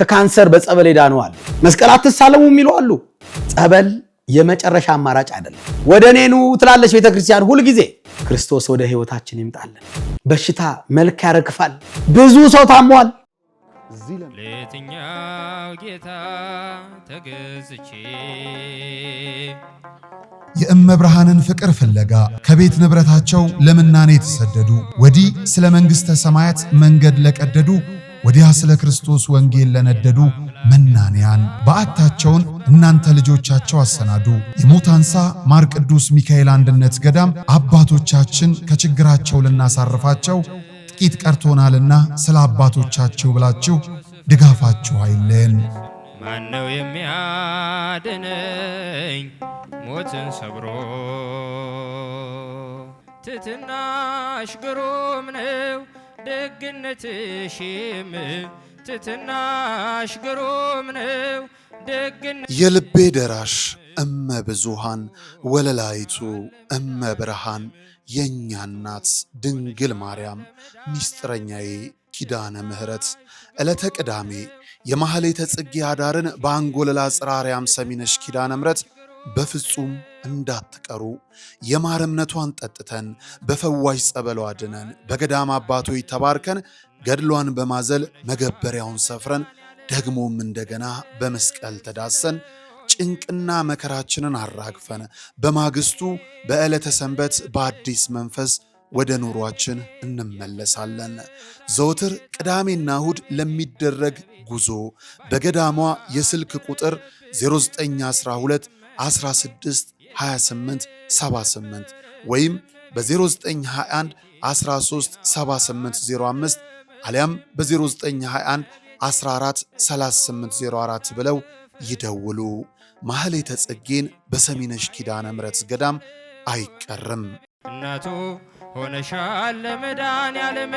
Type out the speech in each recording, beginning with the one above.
ከካንሰር በጸበል ዳኑ አሉ። መስቀል አትሳለሙ የሚሉ አሉ። ጸበል የመጨረሻ አማራጭ አይደለም። ወደ እኔ ኑ ትላለች ቤተክርስቲያን ሁል ጊዜ። ክርስቶስ ወደ ህይወታችን ይምጣልን። በሽታ መልክ ያረግፋል። ብዙ ሰው ታሟል። ለየትኛው ጌታ ተገዝቼ የእመብርሃንን ፍቅር ፍለጋ ከቤት ንብረታቸው ለምናኔ የተሰደዱ፣ ወዲህ ስለ መንግሥተ ሰማያት መንገድ ለቀደዱ፣ ወዲያ ስለ ክርስቶስ ወንጌል ለነደዱ መናንያን በዓታቸውን እናንተ ልጆቻቸው አሰናዱ። የሞታንሳ ማር ቅዱስ ሚካኤል አንድነት ገዳም አባቶቻችን ከችግራቸው ልናሳርፋቸው ጥቂት ቀርቶናልና ስለ አባቶቻቸው ብላችሁ ድጋፋችሁ አይለን። ማነው የሚያድነኝ ሞትን ሰብሮ? ትትናሽ ግሩም ነው ደግነትሽም፣ ትትናሽ ግሩም ነው ደግነትሽም። የልቤ ደራሽ እመ ብዙሃን ወለላይቱ እመ ብርሃን የኛ እናት ድንግል ማርያም ሚስጥረኛዬ ኪዳነ ምሕረት ዕለተ ቅዳሜ የማህሌተ ጽጌ አዳርን በአንጎለላ ጽራርያም ሰሚነሽ ኪዳነ ምሕረት በፍጹም እንዳትቀሩ። የማር እምነቷን ጠጥተን በፈዋሽ ጸበሏ ድነን በገዳም አባቶች ተባርከን ገድሏን በማዘል መገበሪያውን ሰፍረን ደግሞም እንደገና በመስቀል ተዳሰን ጭንቅና መከራችንን አራግፈን በማግስቱ በዕለተ ሰንበት በአዲስ መንፈስ ወደ ኑሯችን እንመለሳለን። ዘወትር ቅዳሜና እሁድ ለሚደረግ ጉዞ በገዳሟ የስልክ ቁጥር 0912 16 28 78 ወይም በ0921 13 7805 አሊያም በ0921 14 3804 ብለው ይደውሉ። ማህሌተ ጽጌን በሰሚነሽ ኪዳነ ምሕረት ገዳም አይቀርም። እናቱ ሆነሻል ለመድኃኔዓለም።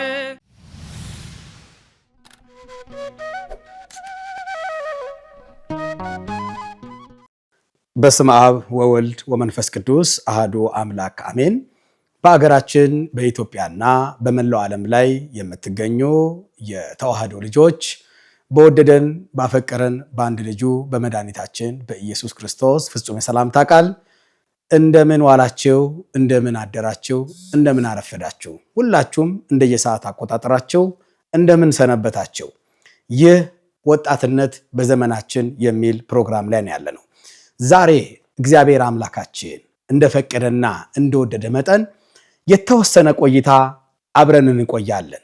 በስመ አብ ወወልድ ወመንፈስ ቅዱስ አሐዱ አምላክ አሜን። በአገራችን በኢትዮጵያና በመላው ዓለም ላይ የምትገኙ የተዋህዶ ልጆች በወደደን ባፈቀረን በአንድ ልጁ በመድኃኒታችን በኢየሱስ ክርስቶስ ፍጹም የሰላምታ ቃል እንደምን ዋላችሁ፣ እንደምን አደራችሁ፣ እንደምን አረፈዳችሁ። ሁላችሁም እንደየሰዓት አቆጣጠራችሁ እንደምን ሰነበታችሁ። ይህ ወጣትነት በዘመናችን የሚል ፕሮግራም ላይ ነው ያለነው። ዛሬ እግዚአብሔር አምላካችን እንደፈቀደና እንደወደደ መጠን የተወሰነ ቆይታ አብረን እንቆያለን።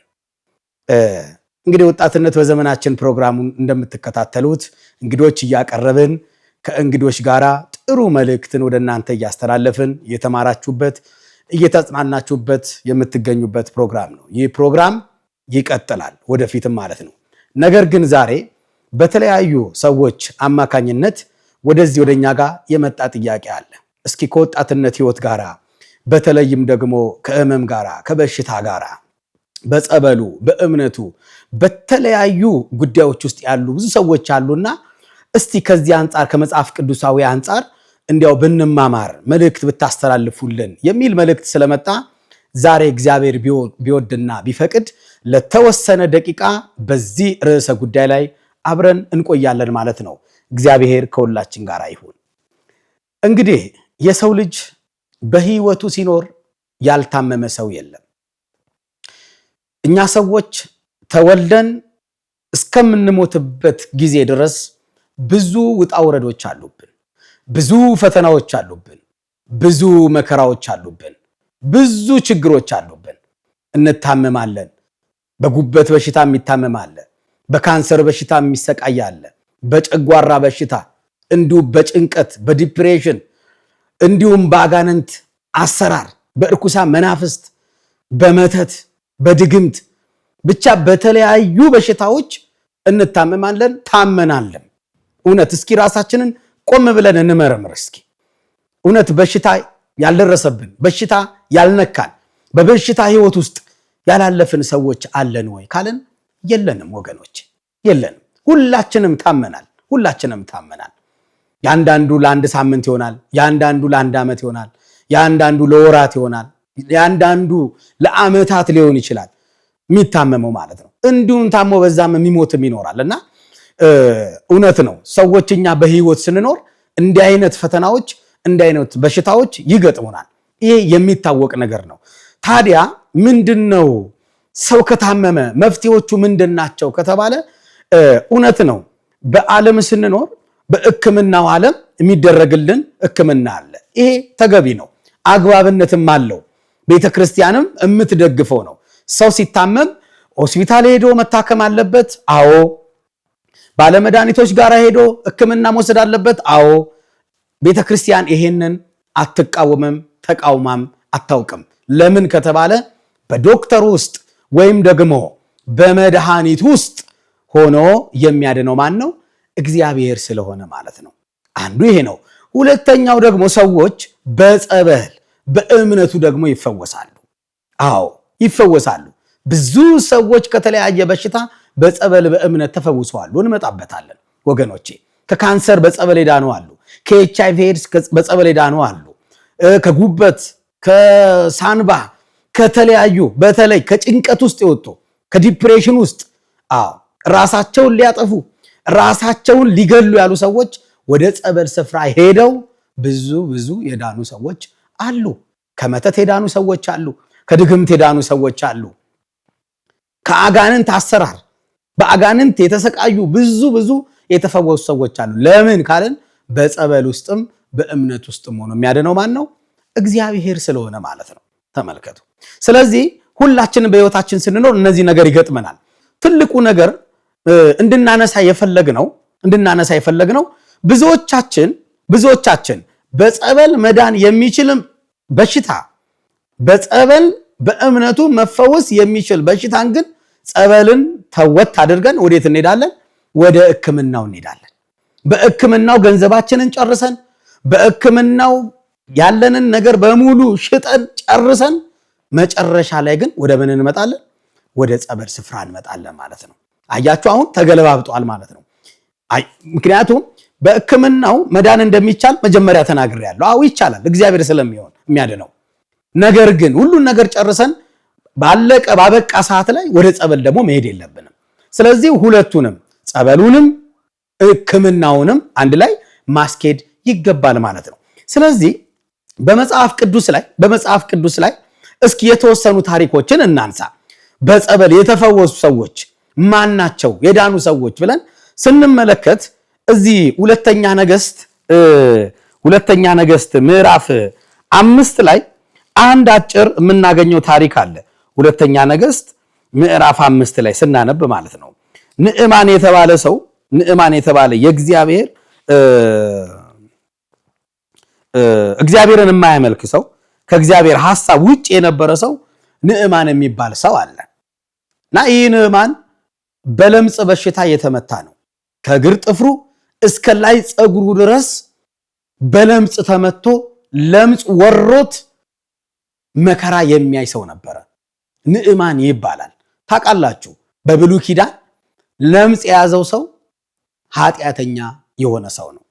እንግዲህ ወጣትነት በዘመናችን ፕሮግራሙን እንደምትከታተሉት እንግዶች እያቀረብን ከእንግዶች ጋራ ጥሩ መልእክትን ወደ እናንተ እያስተላለፍን እየተማራችሁበት እየተጽናናችሁበት የምትገኙበት ፕሮግራም ነው። ይህ ፕሮግራም ይቀጥላል ወደፊትም ማለት ነው። ነገር ግን ዛሬ በተለያዩ ሰዎች አማካኝነት ወደዚህ ወደኛ ጋር የመጣ ጥያቄ አለ። እስኪ ከወጣትነት ህይወት ጋራ በተለይም ደግሞ ከህመም ጋራ ከበሽታ ጋራ በጸበሉ በእምነቱ በተለያዩ ጉዳዮች ውስጥ ያሉ ብዙ ሰዎች አሉና እስቲ ከዚህ አንጻር ከመጽሐፍ ቅዱሳዊ አንጻር እንዲያው ብንማማር መልእክት ብታስተላልፉልን የሚል መልእክት ስለመጣ ዛሬ እግዚአብሔር ቢወድና ቢፈቅድ ለተወሰነ ደቂቃ በዚህ ርዕሰ ጉዳይ ላይ አብረን እንቆያለን ማለት ነው። እግዚአብሔር ከሁላችን ጋር ይሁን። እንግዲህ የሰው ልጅ በህይወቱ ሲኖር ያልታመመ ሰው የለም። እኛ ሰዎች ተወልደን እስከምንሞትበት ጊዜ ድረስ ብዙ ውጣ ውረዶች አሉብን፣ ብዙ ፈተናዎች አሉብን፣ ብዙ መከራዎች አሉብን፣ ብዙ ችግሮች አሉብን። እንታመማለን። በጉበት በሽታ የሚታመማለ፣ በካንሰር በሽታ የሚሰቃያለ፣ በጨጓራ በሽታ እንዲሁም በጭንቀት በዲፕሬሽን እንዲሁም በአጋንንት አሰራር በእርኩሳ መናፍስት በመተት በድግምት ብቻ በተለያዩ በሽታዎች እንታመማለን፣ ታመናለን። እውነት እስኪ ራሳችንን ቆም ብለን እንመርምር። እስኪ እውነት በሽታ ያልደረሰብን በሽታ ያልነካን በበሽታ ህይወት ውስጥ ያላለፍን ሰዎች አለን ወይ ካለን የለንም ወገኖች፣ የለንም። ሁላችንም ታመናል። ያንዳንዱ ለአንድ ሳምንት ይሆናል፣ ያንዳንዱ ለአንድ ዓመት ይሆናል፣ ያንዳንዱ ለወራት ይሆናል፣ ያንዳንዱ ለዓመታት ሊሆን ይችላል የሚታመመው ማለት ነው። እንዲሁም ታሞ በዛም የሚሞትም ይኖራልና እውነት ነው። ሰዎችኛ በህይወት ስንኖር እንዲህ አይነት ፈተናዎች እንዲህ አይነት በሽታዎች ይገጥሙናል። ይሄ የሚታወቅ ነገር ነው። ታዲያ ምንድነው ሰው ከታመመ መፍትሄዎቹ ምንድናቸው ከተባለ እውነት ነው። በዓለም ስንኖር በሕክምናው ዓለም የሚደረግልን ሕክምና አለ። ይሄ ተገቢ ነው፣ አግባብነትም አለው። ቤተክርስቲያንም የምትደግፈው ነው። ሰው ሲታመም ሆስፒታል ሄዶ መታከም አለበት። አዎ። ባለመድኃኒቶች ጋር ሄዶ ሕክምና መውሰድ አለበት። አዎ። ቤተክርስቲያን ይሄንን አትቃወምም፣ ተቃውማም አታውቅም። ለምን ከተባለ በዶክተር ውስጥ ወይም ደግሞ በመድኃኒት ውስጥ ሆኖ የሚያድነው ማን ነው? እግዚአብሔር ስለሆነ ማለት ነው። አንዱ ይሄ ነው። ሁለተኛው ደግሞ ሰዎች በጸበል በእምነቱ ደግሞ ይፈወሳሉ። አዎ ይፈወሳሉ። ብዙ ሰዎች ከተለያየ በሽታ በጸበል በእምነት ተፈውሰዋል። እንመጣበታለን ወገኖቼ። ከካንሰር በጸበል ሄዳኑ አሉ። ከኤችአይቪ ኤድስ በጸበል ሄዳኑ አሉ። ከጉበት፣ ከሳንባ፣ ከተለያዩ በተለይ ከጭንቀት ውስጥ የወጡ ከዲፕሬሽን ውስጥ ራሳቸውን ሊያጠፉ ራሳቸውን ሊገሉ ያሉ ሰዎች ወደ ጸበል ስፍራ ሄደው ብዙ የዳኑ ሰዎች አሉ። ከመተት የዳኑ ሰዎች አሉ። ከድግምት የዳኑ ሰዎች አሉ። ከአጋንንት አሰራር በአጋንንት የተሰቃዩ ብዙ የተፈወሱ ሰዎች አሉ። ለምን ካልን በጸበል ውስጥም በእምነት ውስጥም ሆኖ የሚያድነው ማን ነው? እግዚአብሔር ስለሆነ ማለት ነው። ተመልከቱ። ስለዚህ ሁላችንም በህይወታችን ስንኖር እነዚህ ነገር ይገጥመናል። ትልቁ ነገር እንድናነሳ የፈለግነው ብዙዎቻችን በጸበል መዳን የሚችልም በሽታ በጸበል በእምነቱ መፈወስ የሚችል በሽታን ግን ጸበልን ተወት አድርገን ወዴት እንሄዳለን? ወደ ሕክምናው እንሄዳለን። በሕክምናው ገንዘባችንን ጨርሰን በሕክምናው ያለንን ነገር በሙሉ ሽጠን ጨርሰን መጨረሻ ላይ ግን ወደ ምን እንመጣለን? ወደ ጸበል ስፍራ እንመጣለን ማለት ነው። አያችሁ፣ አሁን ተገለባብጧል ማለት ነው። ምክንያቱም በሕክምናው መዳን እንደሚቻል መጀመሪያ ተናግሬያለሁ። አዎ ይቻላል፣ እግዚአብሔር ስለሚሆን የሚያድነው። ነገር ግን ሁሉን ነገር ጨርሰን ባበቃ ሰዓት ላይ ወደ ጸበል ደግሞ መሄድ የለብንም። ስለዚህ ሁለቱንም ጸበሉንም ሕክምናውንም አንድ ላይ ማስኬድ ይገባል ማለት ነው። ስለዚህ በመጽሐፍ ቅዱስ ላይ እስኪ የተወሰኑ ታሪኮችን እናንሳ። በጸበል የተፈወሱ ሰዎች ማናቸው? የዳኑ ሰዎች ብለን ስንመለከት እዚህ ሁለተኛ ነገሥት ምዕራፍ 5 ላይ አንድ አጭር የምናገኘው ታሪክ አለ። ሁለተኛ ነገሥት ምዕራፍ 5 ላይ ስናነብ ማለት ነው ንዕማን የተባለ የእግዚአብሔር እግዚአብሔርን የማያመልክ ሰው ከእግዚአብሔር ሐሳብ ውጭ የነበረ ሰው ንዕማን የሚባል ሰው አለ እና ይህ ንዕማን በለምጽ በሽታ የተመታ ነው። ከእግር ጥፍሩ እስከ ላይ ፀጉሩ ድረስ በለምጽ ተመቶ ለምጽ ወሮት መከራ የሚያይ ሰው ነበረ። ንዕማን ይባላል። ታውቃላችሁ፣ በብሉይ ኪዳን ለምጽ የያዘው ሰው ኃጢአተኛ የሆነ ሰው ነው።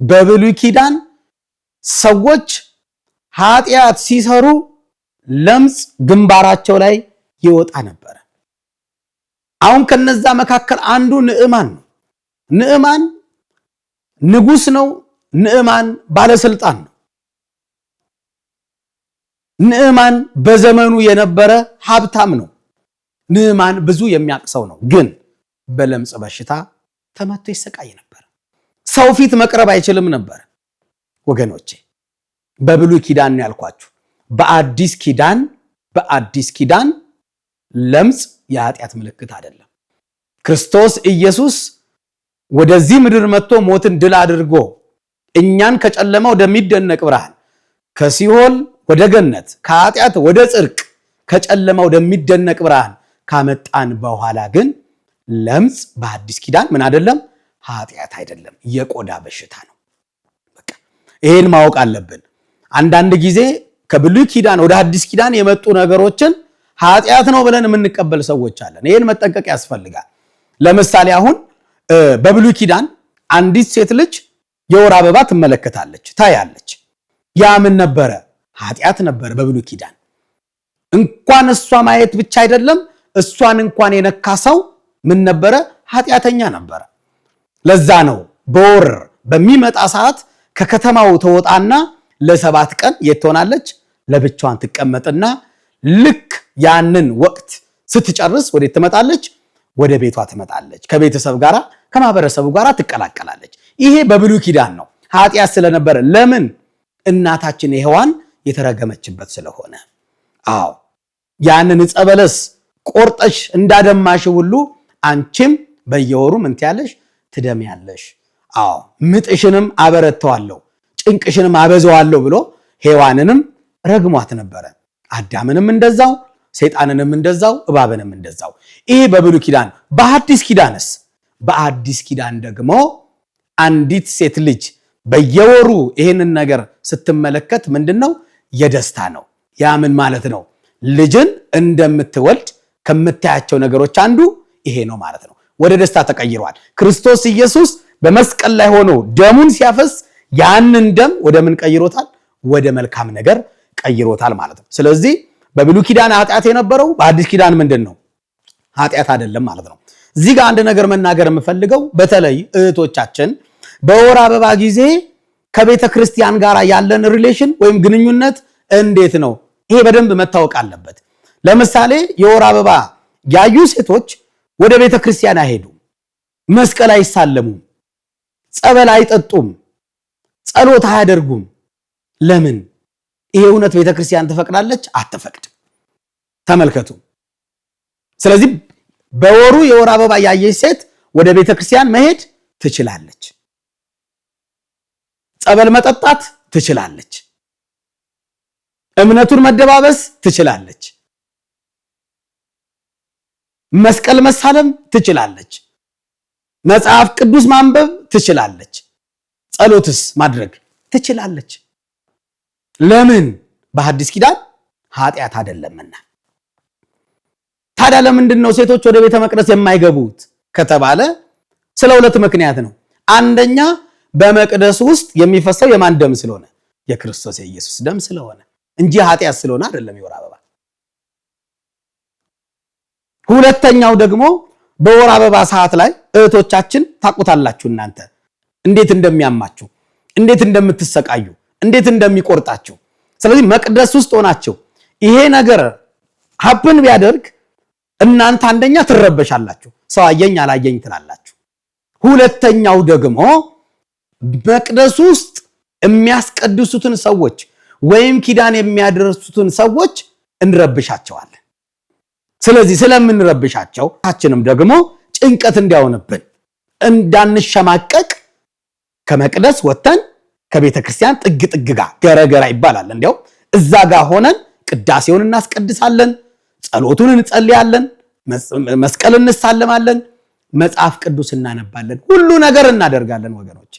በብሉይ ኪዳን ሰዎች ኃጢአት ሲሰሩ ለምጽ ግንባራቸው ላይ ይወጣ ነበር። አሁን ከነዛ መካከል አንዱ ንዕማን ነው። ንዕማን ንጉስ ነው። ንዕማን ባለስልጣን ነው። ንዕማን በዘመኑ የነበረ ሀብታም ነው። ንዕማን ብዙ የሚያቅሰው ነው። ግን በለምጽ በሽታ ተመቶ ይሰቃይ ነበር። ሰው ፊት መቅረብ አይችልም ነበር። ወገኖቼ በብሉይ ኪዳን ነው ያልኳችሁ። በአዲስ ኪዳን ለምጽ የኃጢአት ምልክት አይደለም። ክርስቶስ ኢየሱስ ወደዚህ ምድር መጥቶ ሞትን ድል አድርጎ እኛን ከጨለማ ወደሚደነቅ ብርሃን፣ ከሲኦል ወደ ገነት፣ ከኃጢአት ወደ ጽድቅ፣ ከጨለማ ወደሚደነቅ ብርሃን ካመጣን በኋላ ግን ለምጽ በአዲስ ኪዳን ምን አይደለም? ኃጢአት አይደለም፣ የቆዳ በሽታ ነው። በቃ ይሄን ማወቅ አለብን። አንዳንድ ጊዜ ከብሉይ ኪዳን ወደ አዲስ ኪዳን የመጡ ነገሮችን ኃጢአት ነው ብለን የምንቀበል ሰዎች አለን። ይሄን መጠንቀቅ ያስፈልጋል። ለምሳሌ አሁን በብሉይ ኪዳን አንዲት ሴት ልጅ የወር አበባ ትመለከታለች፣ ታያለች። ያ ምን ነበረ? ኃጢአት ነበረ። በብሉይ ኪዳን እንኳን እሷ ማየት ብቻ አይደለም፣ እሷን እንኳን የነካ ሰው ምን ነበረ? ኃጢአተኛ ነበረ። ለዛ ነው በወር በሚመጣ ሰዓት ከከተማው ተወጣና ለ7 ቀን የት ትሆናለች? ለብቻዋን ትቀመጥና ልክ ያንን ወቅት ስትጨርስ ወዴት ትመጣለች? ወደ ቤቷ ትመጣለች። ከቤተሰብ ጋራ ከማህበረሰቡ ጋራ ትቀላቀላለች። ይሄ በብሉይ ኪዳን ነው። ኃጢአት ስለነበረ ለምን? እናታችን ሔዋን የተረገመችበት ስለሆነ። አዎ ያንን ዕፀ በለስ ቆርጠሽ እንዳደማሽ ሁሉ አንቺም በየወሩ ምን ትያለሽ? ትደሚያለሽ። አዎ ምጥሽንም አበረተዋለሁ ጭንቅሽንም አበዛዋለሁ ብሎ ሔዋንንም ረግሟት ነበረ። አዳምንም እንደዛው፣ ሰይጣንንም እንደዛው፣ እባብንም እንደዛው። ይሄ በብሉይ ኪዳን። በአዲስ ኪዳንስ? በአዲስ ኪዳን ደግሞ አንዲት ሴት ልጅ በየወሩ ይሄንን ነገር ስትመለከት ምንድነው? የደስታ ነው። ያ ምን ማለት ነው? ልጅን እንደምትወልድ ከምታያቸው ነገሮች አንዱ ይሄ ነው ማለት ነው። ወደ ደስታ ተቀይሯል። ክርስቶስ ኢየሱስ በመስቀል ላይ ሆኖ ደሙን ሲያፈስ ያንን ደም ወደ ምን ቀይሮታል? ወደ መልካም ነገር ቀይሮታል ማለት ነው። ስለዚህ በብሉይ ኪዳን ኃጢአት የነበረው በአዲስ ኪዳን ምንድነው? ኃጢአት አይደለም ማለት ነው። እዚህ ጋር አንድ ነገር መናገር የምፈልገው በተለይ እህቶቻችን በወር አበባ ጊዜ ከቤተ ክርስቲያን ጋር ያለን ሪሌሽን ወይም ግንኙነት እንዴት ነው? ይሄ በደንብ መታወቅ አለበት። ለምሳሌ የወር አበባ ያዩ ሴቶች ወደ ቤተ ክርስቲያን አይሄዱም፣ መስቀል አይሳለሙም፣ ጸበል አይጠጡም፣ ጸሎት አያደርጉም። ለምን? ይሄ እውነት ቤተ ክርስቲያን ትፈቅዳለች? አትፈቅድም። ተመልከቱ። ስለዚህ በወሩ የወር አበባ ያየች ሴት ወደ ቤተ ክርስቲያን መሄድ ትችላለች፣ ጸበል መጠጣት ትችላለች፣ እምነቱን መደባበስ ትችላለች፣ መስቀል መሳለም ትችላለች፣ መጽሐፍ ቅዱስ ማንበብ ትችላለች፣ ጸሎትስ ማድረግ ትችላለች። ለምን? በሐዲስ ኪዳን ኃጢአት አይደለምና። ታዲያ ለምንድን ነው ሴቶች ወደ ቤተ መቅደስ የማይገቡት ከተባለ ስለ ሁለት ምክንያት ነው። አንደኛ በመቅደስ ውስጥ የሚፈሰው የማን ደም ስለሆነ? የክርስቶስ የኢየሱስ ደም ስለሆነ እንጂ ኃጢአት ስለሆነ አይደለም የወር አበባ። ሁለተኛው ደግሞ በወር አበባ ሰዓት ላይ እህቶቻችን ታቁታላችሁ እናንተ እንዴት እንደሚያማችሁ፣ እንዴት እንደምትሰቃዩ፣ እንዴት እንደሚቆርጣችሁ። ስለዚህ መቅደስ ውስጥ ሆናችሁ ይሄ ነገር ሀፕን ቢያደርግ እናንተ አንደኛ ትረበሻላችሁ፣ ሰው አየኝ አላየኝ ትላላችሁ። ሁለተኛው ደግሞ መቅደስ ውስጥ የሚያስቀድሱትን ሰዎች ወይም ኪዳን የሚያደርሱትን ሰዎች እንረብሻቸዋለን። ስለዚህ ስለምንረብሻቸው ታችንም ደግሞ ጭንቀት እንዲያሆንብን እንዳንሸማቀቅ ከመቅደስ ወተን ከቤተ ክርስቲያን ጥግ ጥግ ጋር ገረገራ ይባላል። እንዲያው እዛ ጋር ሆነን ቅዳሴውን እናስቀድሳለን፣ ጸሎቱን እንጸልያለን፣ መስቀል እንሳለማለን፣ መጽሐፍ ቅዱስ እናነባለን፣ ሁሉ ነገር እናደርጋለን ወገኖች፣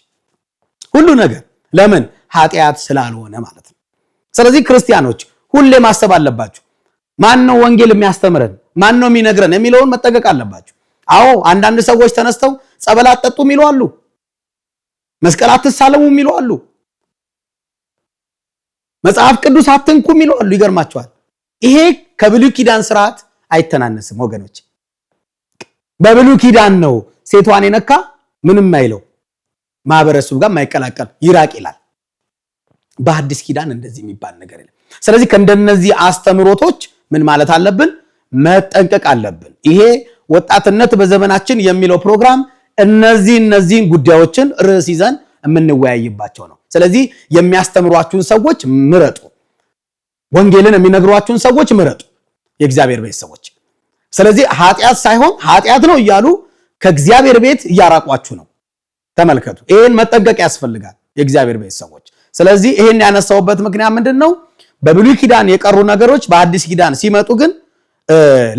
ሁሉ ነገር። ለምን? ኃጢአት ስላልሆነ ማለት ነው። ስለዚህ ክርስቲያኖች ሁሌ ማሰብ አለባችሁ። ማን ነው ወንጌል የሚያስተምረን? ማን ነው የሚነግረን የሚለውን መጠንቀቅ አለባችሁ። አዎ አንዳንድ ሰዎች ተነስተው ጸበል አትጠጡ የሚሉ አሉ፣ መስቀል አትሳለሙ የሚሉ አሉ፣ መጽሐፍ ቅዱስ አትንኩ የሚሉ አሉ። ይገርማቸዋል። ይሄ ከብሉይ ኪዳን ስርዓት አይተናነስም ወገኖች። በብሉይ ኪዳን ነው ሴቷን የነካ ምንም አይለው፣ ማህበረሰቡ ጋር ማይቀላቀል ይራቅ ይላል። በአዲስ ኪዳን እንደዚህ የሚባል ነገር የለም። ስለዚህ ከእንደነዚህ አስተምሮቶች ምን ማለት አለብን? መጠንቀቅ አለብን። ይሄ ወጣትነት በዘመናችን የሚለው ፕሮግራም እነዚህን ጉዳዮችን ርዕስ ይዘን የምንወያይባቸው ነው። ስለዚህ የሚያስተምሯችሁን ሰዎች ምረጡ፣ ወንጌልን የሚነግሯችሁን ሰዎች ምረጡ፣ የእግዚአብሔር ቤተሰቦች። ስለዚህ ኃጢአት ሳይሆን ኃጢአት ነው እያሉ ከእግዚአብሔር ቤት እያራቋችሁ ነው። ተመልከቱ። ይሄን መጠንቀቅ ያስፈልጋል የእግዚአብሔር ቤተሰቦች። ስለዚህ ይሄን ያነሳውበት ምክንያት ምንድነው? በብሉይ ኪዳን የቀሩ ነገሮች በአዲስ ኪዳን ሲመጡ ግን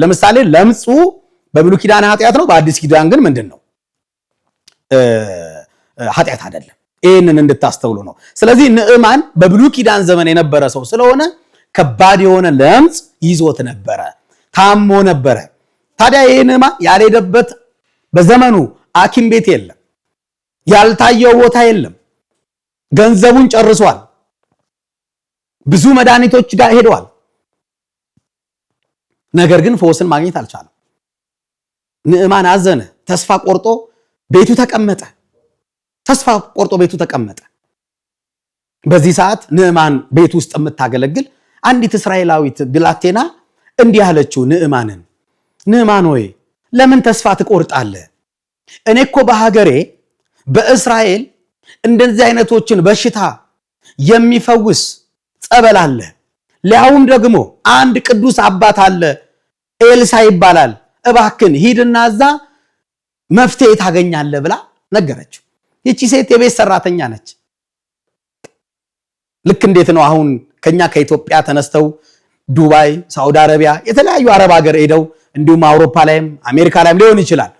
ለምሳሌ ለምጹ በብሉይ ኪዳን ኃጢአት ነው፣ በአዲስ ኪዳን ግን ምንድነው? ኃጢአት አይደለም። ይሄንን እንድታስተውሉ ነው። ስለዚህ ንዕማን በብሉይ ኪዳን ዘመን የነበረ ሰው ስለሆነ ከባድ የሆነ ለምጽ ይዞት ነበረ፣ ታሞ ነበረ። ታዲያ ይሄ ንዕማን ያልሄደበት በዘመኑ ሐኪም ቤት የለም፣ ያልታየው ቦታ የለም። ገንዘቡን ጨርሷል፣ ብዙ መድኃኒቶች ጋር ሄደዋል። ነገር ግን ፈውስን ማግኘት አልቻለም። ንዕማን አዘነ። ተስፋ ቆርጦ ቤቱ ተቀመጠ። ተስፋ ቆርጦ ቤቱ ተቀመጠ። በዚህ ሰዓት ንዕማን ቤት ውስጥ የምታገለግል አንዲት እስራኤላዊት ብላቴና እንዲህ አለችው ንዕማንን፣ ንዕማን ሆይ ለምን ተስፋ ትቆርጣለህ? እኔ እኮ በሀገሬ በእስራኤል እንደዚህ አይነቶችን በሽታ የሚፈውስ ጸበል አለ። ሊያውም ደግሞ አንድ ቅዱስ አባት አለ፣ ኤልሳ ይባላል። እባክን ሂድና እዛ መፍትሄ ታገኛለህ ብላ ነገረችው። ይቺ ሴት የቤት ሰራተኛ ነች። ልክ እንዴት ነው አሁን ከኛ ከኢትዮጵያ ተነስተው ዱባይ፣ ሳውዲ አረቢያ፣ የተለያዩ አረብ ሀገር ሄደው እንዲሁም አውሮፓ ላይም አሜሪካ ላይም ሊሆን ይችላል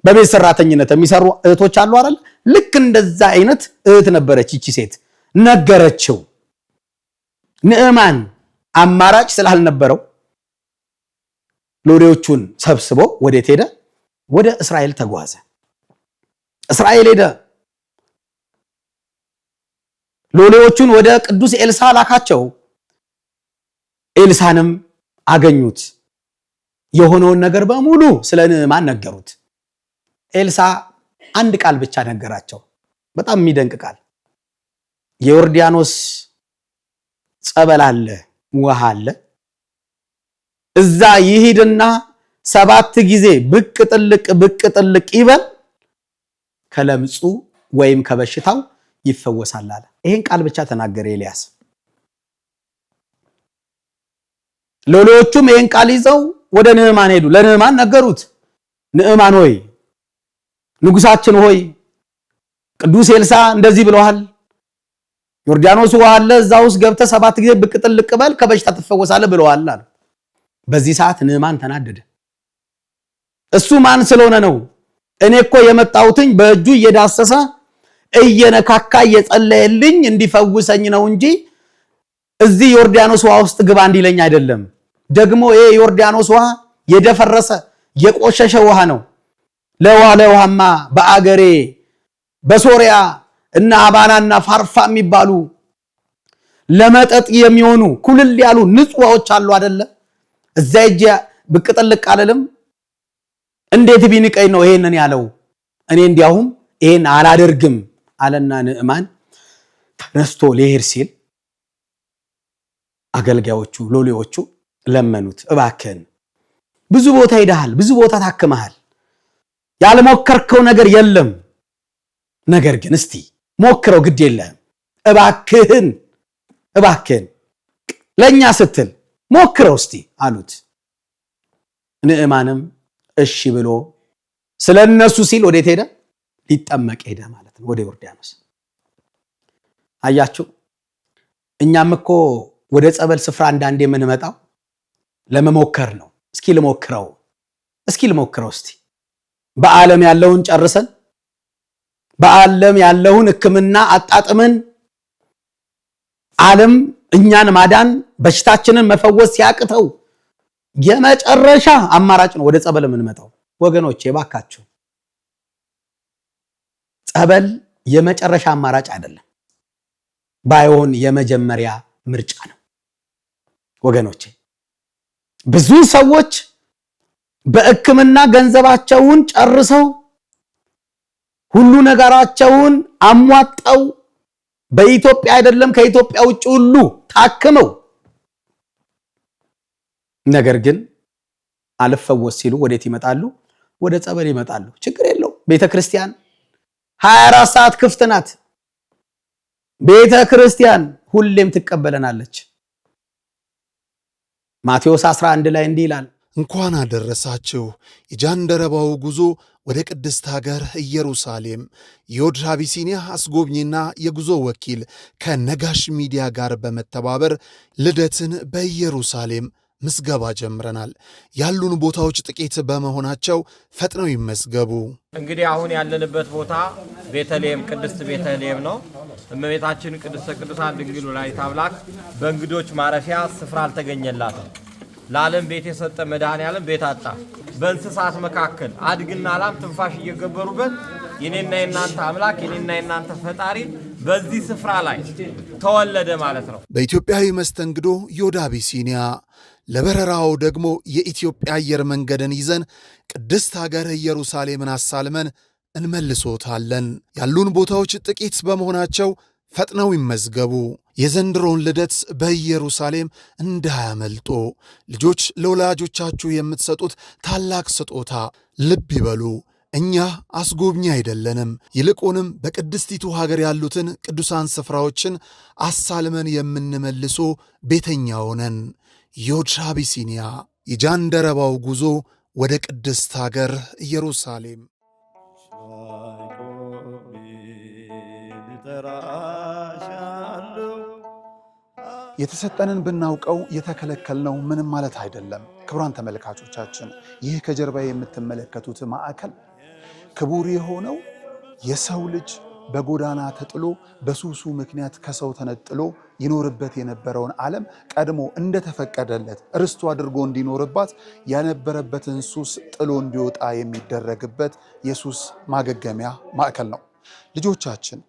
በቤት ሰራተኝነት የሚሰሩ እህቶች አሉ አይደል? ልክ እንደዛ አይነት እህት ነበረች ይቺ ሴት። ነገረችው። ንዕማን አማራጭ ስላልነበረው ሎሌዎቹን ሰብስቦ ወዴት ሄደ? ወደ እስራኤል ተጓዘ። እስራኤል ሄደ። ሎሌዎቹን ወደ ቅዱስ ኤልሳ ላካቸው። ኤልሳንም አገኙት። የሆነውን ነገር በሙሉ ስለ ንዕማን ነገሩት። ኤልሳ አንድ ቃል ብቻ ነገራቸው። በጣም የሚደንቅ ቃል። የዮርዳኖስ ጸበል አለ፣ ውሃ አለ። እዛ ይሂድና 7 ጊዜ ብቅ ጥልቅ ይበል፣ ከለምጹ ወይም ከበሽታው ይፈወሳል አለ። ይሄን ቃል ብቻ ተናገረ ኤልያስ። ሎሌዎቹም ይሄን ቃል ይዘው ወደ ንዕማን ሄዱ። ለንዕማን ነገሩት። ንዕማን ሆይ፣ ንጉሳችን ሆይ፣ ቅዱስ ኤልሳ እንደዚህ ብለዋል። ዮርዳኖስ ውሃ አለ፣ እዛ ውስጥ ገብተህ 7 ጊዜ ብቅ ጥልቅ በል ከበሽታ ትፈወሳለህ ብለዋል አለ። በዚህ ሰዓት ንዕማን ተናደደ። እሱ ማን ስለሆነ ነው? እኔ እኮ የመጣሁትኝ በእጁ እየዳሰሰ እየነካካ እየጸለየልኝ እንዲፈውሰኝ ነው እንጂ እዚህ ዮርዳኖስ ውሃ ውስጥ ግባ እንዲለኝ አይደለም። ደግሞ ይሄ ዮርዳኖስ ውሃ የደፈረሰ የቆሸሸ ውሃ ነው። ለውሃማ በአገሬ በሶሪያ እና አባናና ፋርፋ የሚባሉ ለመጠጥ የሚሆኑ ኩልል ያሉ ንጹህ ውሃዎች አሉ አይደለ? እዛ እጄ ብቅ ጥልቅ አልልም። እንዴት ቢንቀኝ ነው ይሄንን ያለው? እኔ እንዲያውም ይሄን አላደርግም አለና ንዕማን ተነስቶ ሊሄድ ሲል አገልጋዮቹ ሎሌዎቹ ለመኑት። እባክህን ብዙ ቦታ ሄደሃል፣ ብዙ ቦታ ታክመሃል፣ ያልሞከርከው ነገር የለም። ነገር ግን እስቲ ሞክረው፣ ግድ የለህም፣ እባክህን ለኛ ስትል ሞክረው እስቲ አሉት። ንዕማንም እሺ ብሎ ስለነሱ ሲል ወዴት ሄደ? ሊጠመቅ ሄደ ማለት ነው፣ ወደ ዮርዳኖስ። አያችሁ፣ እኛም እኮ ወደ ጸበል ስፍራ አንዳንዴ የምንመጣው ለመሞከር ነው። እስኪ ልሞክረው እስቲ በዓለም ያለውን ጨርሰን በዓለም ያለውን ሕክምና አጣጥመን ዓለም እኛን ማዳን በሽታችንን መፈወስ ሲያቅተው የመጨረሻ አማራጭ ነው ወደ ጸበል የምንመጣው። ወገኖቼ ባካችሁ፣ ጸበል የመጨረሻ አማራጭ አይደለም፣ ባይሆን የመጀመሪያ ምርጫ ነው። ወገኖቼ ብዙ ሰዎች በሕክምና ገንዘባቸውን ጨርሰው ሁሉ ነገራቸውን አሟጣው በኢትዮጵያ አይደለም ከኢትዮጵያ ውጭ ሁሉ ታክመው ነገር ግን አልፈወስ ሲሉ ወዴት ይመጣሉ? ወደ ጸበል ይመጣሉ። ችግር የለው፣ ቤተክርስቲያን 24 ሰዓት ክፍት ናት። ቤተክርስቲያን ሁሌም ትቀበለናለች። ማቴዎስ 11 ላይ እንዲህ ይላል፣ እንኳን አደረሳችሁ። የጃንደረባው ጉዞ ወደ ቅድስት ሀገር ኢየሩሳሌም የዮድ አቢሲኒያ አስጎብኝና የጉዞ ወኪል ከነጋሽ ሚዲያ ጋር በመተባበር ልደትን በኢየሩሳሌም ምዝገባ ጀምረናል። ያሉን ቦታዎች ጥቂት በመሆናቸው ፈጥነው ይመዝገቡ። እንግዲህ አሁን ያለንበት ቦታ ቤተልሔም፣ ቅድስት ቤተልሔም ነው። እመቤታችን ቅድስተ ቅዱሳን ድንግል ወላዲተ አምላክ በእንግዶች ማረፊያ ስፍራ አልተገኘላትም። ለዓለም ቤት የሰጠ መድኃኔዓለም ቤት አጣ። በእንስሳት መካከል አድግና ላም ትንፋሽ እየገበሩበት የኔና የናንተ አምላክ የኔና የናንተ ፈጣሪ በዚህ ስፍራ ላይ ተወለደ ማለት ነው። በኢትዮጵያዊ መስተንግዶ ዮድ አቢሲኒያ ለበረራው ደግሞ የኢትዮጵያ አየር መንገድን ይዘን ቅድስት ሀገር ኢየሩሳሌምን አሳልመን እንመልሶታለን። ያሉን ቦታዎች ጥቂት በመሆናቸው ፈጥነው ይመዝገቡ። የዘንድሮን ልደት በኢየሩሳሌም እንዳያመልጦ። ልጆች ለወላጆቻችሁ የምትሰጡት ታላቅ ስጦታ ልብ ይበሉ። እኛ አስጎብኚ አይደለንም። ይልቁንም በቅድስቲቱ ሀገር ያሉትን ቅዱሳን ስፍራዎችን አሳልመን የምንመልሶ ቤተኛው ነን። ዮድ አቢሲኒያ የጃንደረባው ጉዞ ወደ ቅድስት ሀገር ኢየሩሳሌም። የተሰጠንን ብናውቀው የተከለከልነው ምንም ማለት አይደለም። ክቡራን ተመልካቾቻችን ይህ ከጀርባ የምትመለከቱት ማዕከል ክቡር የሆነው የሰው ልጅ በጎዳና ተጥሎ በሱሱ ምክንያት ከሰው ተነጥሎ ይኖርበት የነበረውን ዓለም ቀድሞ እንደተፈቀደለት ርስቱ አድርጎ እንዲኖርባት ያነበረበትን ሱስ ጥሎ እንዲወጣ የሚደረግበት የሱስ ማገገሚያ ማዕከል ነው። ልጆቻችን፣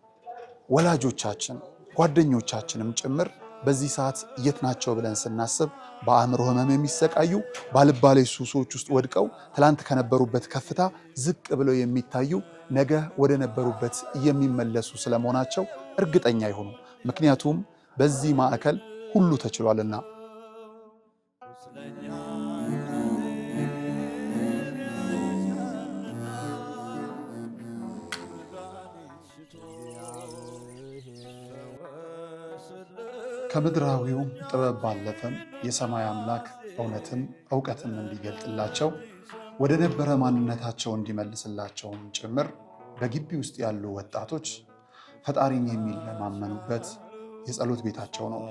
ወላጆቻችን፣ ጓደኞቻችንም ጭምር በዚህ ሰዓት የት ናቸው ብለን ስናስብ በአእምሮ ህመም የሚሰቃዩ ባልባሌ ሱሶች ውስጥ ወድቀው ትላንት ከነበሩበት ከፍታ ዝቅ ብለው የሚታዩ ነገ ወደ ነበሩበት የሚመለሱ ስለመሆናቸው እርግጠኛ ይሁኑ። ምክንያቱም በዚህ ማዕከል ሁሉ ተችሏልና። ከምድራዊው ጥበብ ባለፈም የሰማይ አምላክ እውነትን ዕውቀትን እንዲገልጥላቸው ወደ ነበረ ማንነታቸው እንዲመልስላቸውም ጭምር በግቢ ውስጥ ያሉ ወጣቶች ፈጣሪን የሚለማመኑበት የጸሎት ቤታቸው ነው።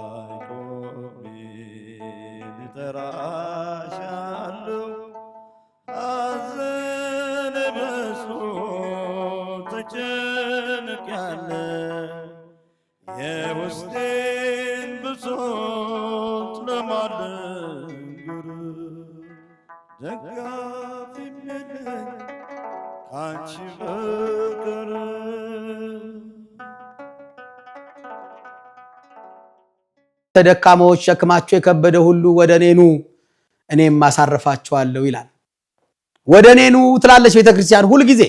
ተደካሞች ሸክማቸው የከበደ ሁሉ ወደ እኔ ኑ እኔም አሳርፋቸዋለሁ ይላል። ወደ እኔ ኑ ትላለች ቤተክርስቲያን ሁሉ ጊዜ።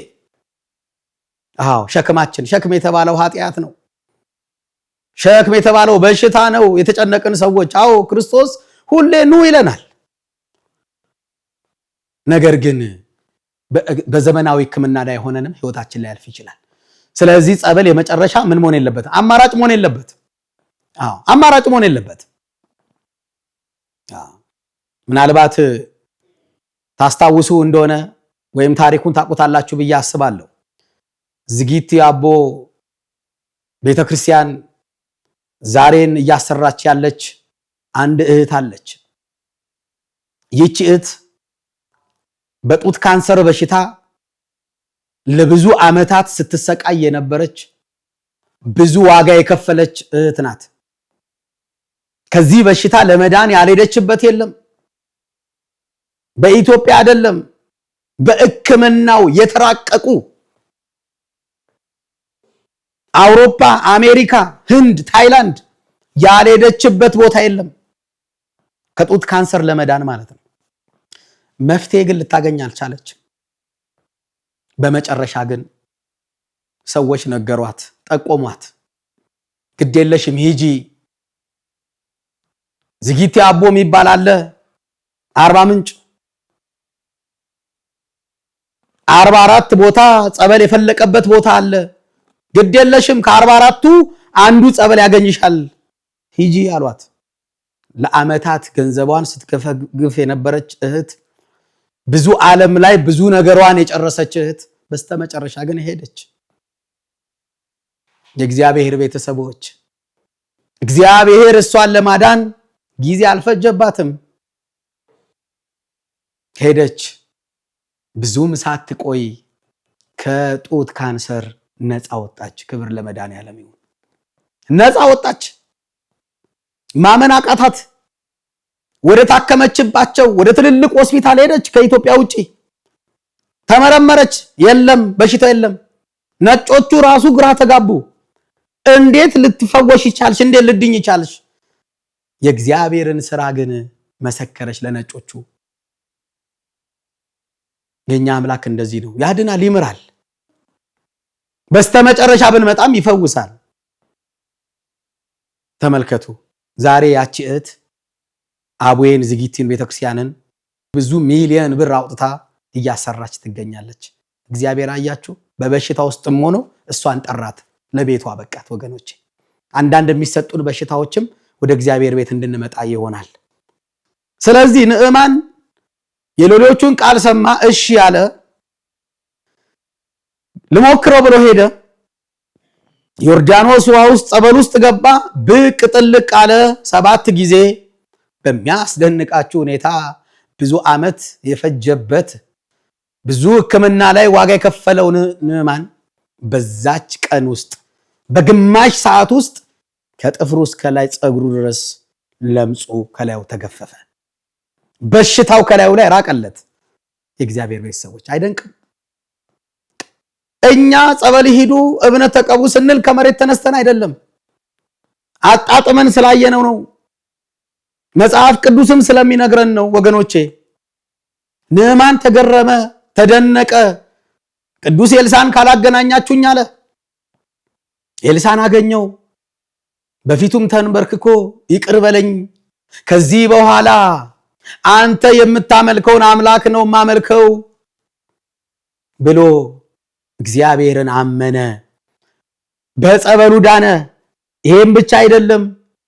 ሸክም የተባለው ኃጢአት ነው። ሸክም የተባለው በሽታ ነው። የተጨነቅን ሰዎች ክርስቶስ ሁሌ ኑ ይለናል። ነገር ግን በዘመናዊ ሕክምና ላይ ሆነንም ህይወታችን ላይ ያልፍ ይችላል። ስለዚህ ጸበል የመጨረሻ ምን መሆን የለበት? አማራጭ መሆን የለበት። አማራጭ መሆን የለበት። ምናልባት ታስታውሱ እንደሆነ ወይም ታሪኩን ታውቁታላችሁ ብዬ አስባለሁ። ዝጊቲ አቦ ቤተክርስቲያን ዛሬን እያሰራች ያለች አንድ እህት አለች። ይህች እህት በጡት ካንሰር በሽታ ለብዙ ዓመታት ስትሰቃይ የነበረች ብዙ ዋጋ የከፈለች እህት ናት። ከዚህ በሽታ ለመዳን ያልሄደችበት የለም። በኢትዮጵያ አይደለም፣ በሕክምናው የተራቀቁ አውሮፓ፣ አሜሪካ፣ ህንድ፣ ታይላንድ ያልሄደችበት ቦታ የለም ከጡት ካንሰር ለመዳን ማለት ነው። መፍትሄ ግን ልታገኝ አልቻለችም። በመጨረሻ ግን ሰዎች ነገሯት፣ ጠቆሟት። ግዴለሽም ሂጂ፣ ዝጊቲ አቦ የሚባል አለ አርባ ምንጭ 44 ቦታ ጸበል የፈለቀበት ቦታ አለ። ግዴለሽም ከ44ቱ አንዱ ጸበል ያገኝሻል፣ ሂጂ አሏት። ለዓመታት ገንዘቧን ስትገፈግፍ የነበረች እህት፣ ብዙ ዓለም ላይ ብዙ ነገሯን የጨረሰች እህት በስተመጨረሻ ግን ሄደች። የእግዚአብሔር ቤተሰቦች እግዚአብሔር እሷን ለማዳን ጊዜ አልፈጀባትም። ሄደች። ብዙም ሳትቆይ ከጡት ካንሰር ነፃ ወጣች። ክብር ለመድኃኒዓለም ይሁን። ነፃ ወጣች። ማመን አቃታት። ወደ ታከመችባቸው ወደ ትልልቅ ሆስፒታል ሄደች። ከኢትዮጵያ ውጪ ተመረመረች። የለም፣ በሽታ የለም። ነጮቹ ራሱ ግራ ተጋቡ። እንዴት ልትፈወሽ ይቻልሽ? እንዴት ልድኝ ይቻልሽ? የእግዚአብሔርን ስራ ግን መሰከረች ለነጮቹ። የኛ አምላክ እንደዚህ ነው፣ ያድናል፣ ይምራል። በስተመጨረሻ ብንመጣም ይፈውሳል። ተመልከቱ ዛሬ ያቺ እህት አቡዬን ዝጊቲን ቤተክርስቲያንን ብዙ ሚሊዮን ብር አውጥታ እያሰራች ትገኛለች። እግዚአብሔር አያችሁ በበሽታ ውስጥም ሆኖ እሷን ጠራት፣ ለቤቷ በቃት። ወገኖቼ አንዳንድ የሚሰጡን በሽታዎችም ወደ እግዚአብሔር ቤት እንድንመጣ ይሆናል። ስለዚህ ንዕማን የሌሎቹን ቃል ሰማ፣ እሺ ያለ ልሞክረው ብሎ ሄደ። ዮርዳኖስ ውሃ ውስጥ ጸበል ውስጥ ገባ፣ ብቅ ጥልቅ አለ 7 ጊዜ። በሚያስደንቃችሁ ሁኔታ ብዙ ዓመት የፈጀበት ብዙ ሕክምና ላይ ዋጋ የከፈለው ንዕማን በዛች ቀን ውስጥ በግማሽ ሰዓት ውስጥ ከጥፍሩ እስከ ላይ ጸጉሩ ድረስ ለምጹ ከላዩ ተገፈፈ። በሽታው ከላዩ ላይ ራቀለት። የእግዚአብሔር ቤተሰቦች አይደንቅም? እኛ ጸበል ሂዱ እምነት ተቀቡ ስንል ከመሬት ተነስተን አይደለም፣ አጣጥመን ስላየነው ነው። መጽሐፍ ቅዱስም ስለሚነግረን ነው። ወገኖቼ ንዕማን ተገረመ፣ ተደነቀ። ቅዱስ ኤልሳን ካላገናኛችሁኝ አለ። ኤልሳን አገኘው። በፊቱም ተንበርክኮ ይቅር በለኝ፣ ከዚህ በኋላ አንተ የምታመልከውን አምላክ ነው ማመልከው ብሎ እግዚአብሔርን አመነ። በጸበሉ ዳነ። ይሄም ብቻ አይደለም።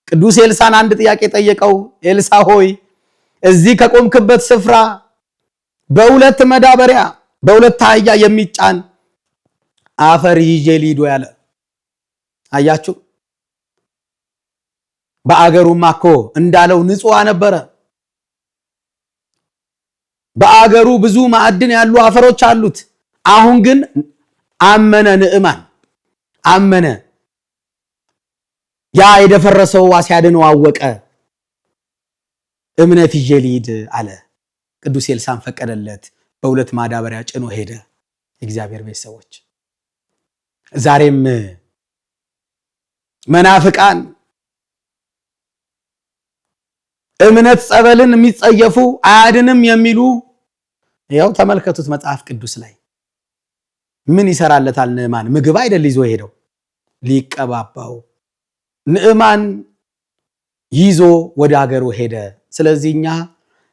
ቅዱስ ኤልሳን አንድ ጥያቄ ጠየቀው። ኤልሳ ሆይ እዚህ ከቆምክበት ስፍራ በሁለት መዳበሪያ በሁለት አህያ የሚጫን አፈር ይዤ ልሂድ ያለ። አያችሁ በአገሩማ እኮ እንዳለው ንጹህ ነበረ። በአገሩ ብዙ ማዕድን ያሉ አፈሮች አሉት። አሁን ግን አመነ። ንዕማን አመነ። ያ የደፈረሰው ሲያድነው አወቀ። እምነት ይዤ ልሂድ አለ። ቅዱስ ኤልሳን ፈቀደለት። በሁለት ማዳበሪያ ጭኖ ሄደ። እግዚአብሔር ቤተሰቦች ዛሬም መናፍቃን እምነት ጸበልን የሚጸየፉ አያድንም የሚሉ ያው ተመልከቱት። መጽሐፍ ቅዱስ ላይ ምን ይሰራለታል? ንዕማን ምግብ አይደል ይዞ ሄደው ሊቀባባው። ንዕማን ይዞ ወደ ሀገሩ ሄደ። ስለዚህኛ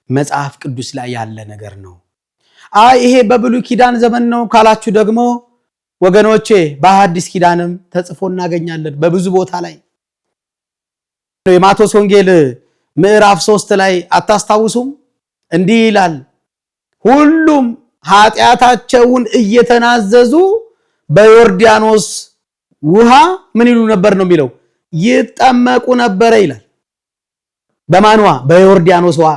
መጽሐፍ ቅዱስ ላይ ያለ ነገር ነው። ይሄ በብሉይ ኪዳን ዘመን ነው ካላችሁ ደግሞ ወገኖቼ በሐዲስ ኪዳንም ተጽፎ እናገኛለን በብዙ ቦታ ላይ። የማቴዎስ ወንጌል ምዕራፍ 3 ላይ አታስታውሱም? እንዲህ ይላል፣ ሁሉም ኃጢአታቸውን እየተናዘዙ በዮርዳኖስ ውሃ ምን ይሉ ነበር ነው የሚለው? ይጠመቁ ነበረ ይላል። በማን ውሃ? በዮርዳኖስ ውሃ።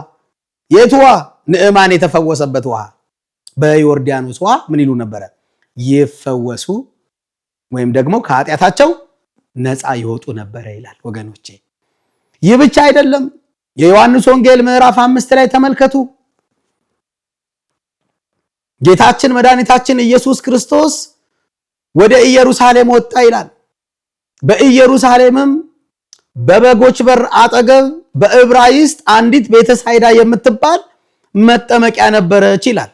የት ውሃ? ንዕማን የተፈወሰበት ውሃ። በዮርዳኖስ ውሃ ምን ይሉ ነበረ? ይፈወሱ ወይም ደግሞ ከኃጢአታቸው ነፃ ይወጡ ነበረ ይላል። ወገኖቼ ይህ ብቻ አይደለም። የዮሐንስ ወንጌል ምዕራፍ 5 ላይ ተመልከቱ። ጌታችን መድኃኒታችን ኢየሱስ ክርስቶስ ወደ ኢየሩሳሌም ወጣ ይላል። በኢየሩሳሌምም በበጎች በር አጠገብ በዕብራይስጥ አንዲት ቤተሳይዳ የምትባል መጠመቂያ ነበረች ይላል።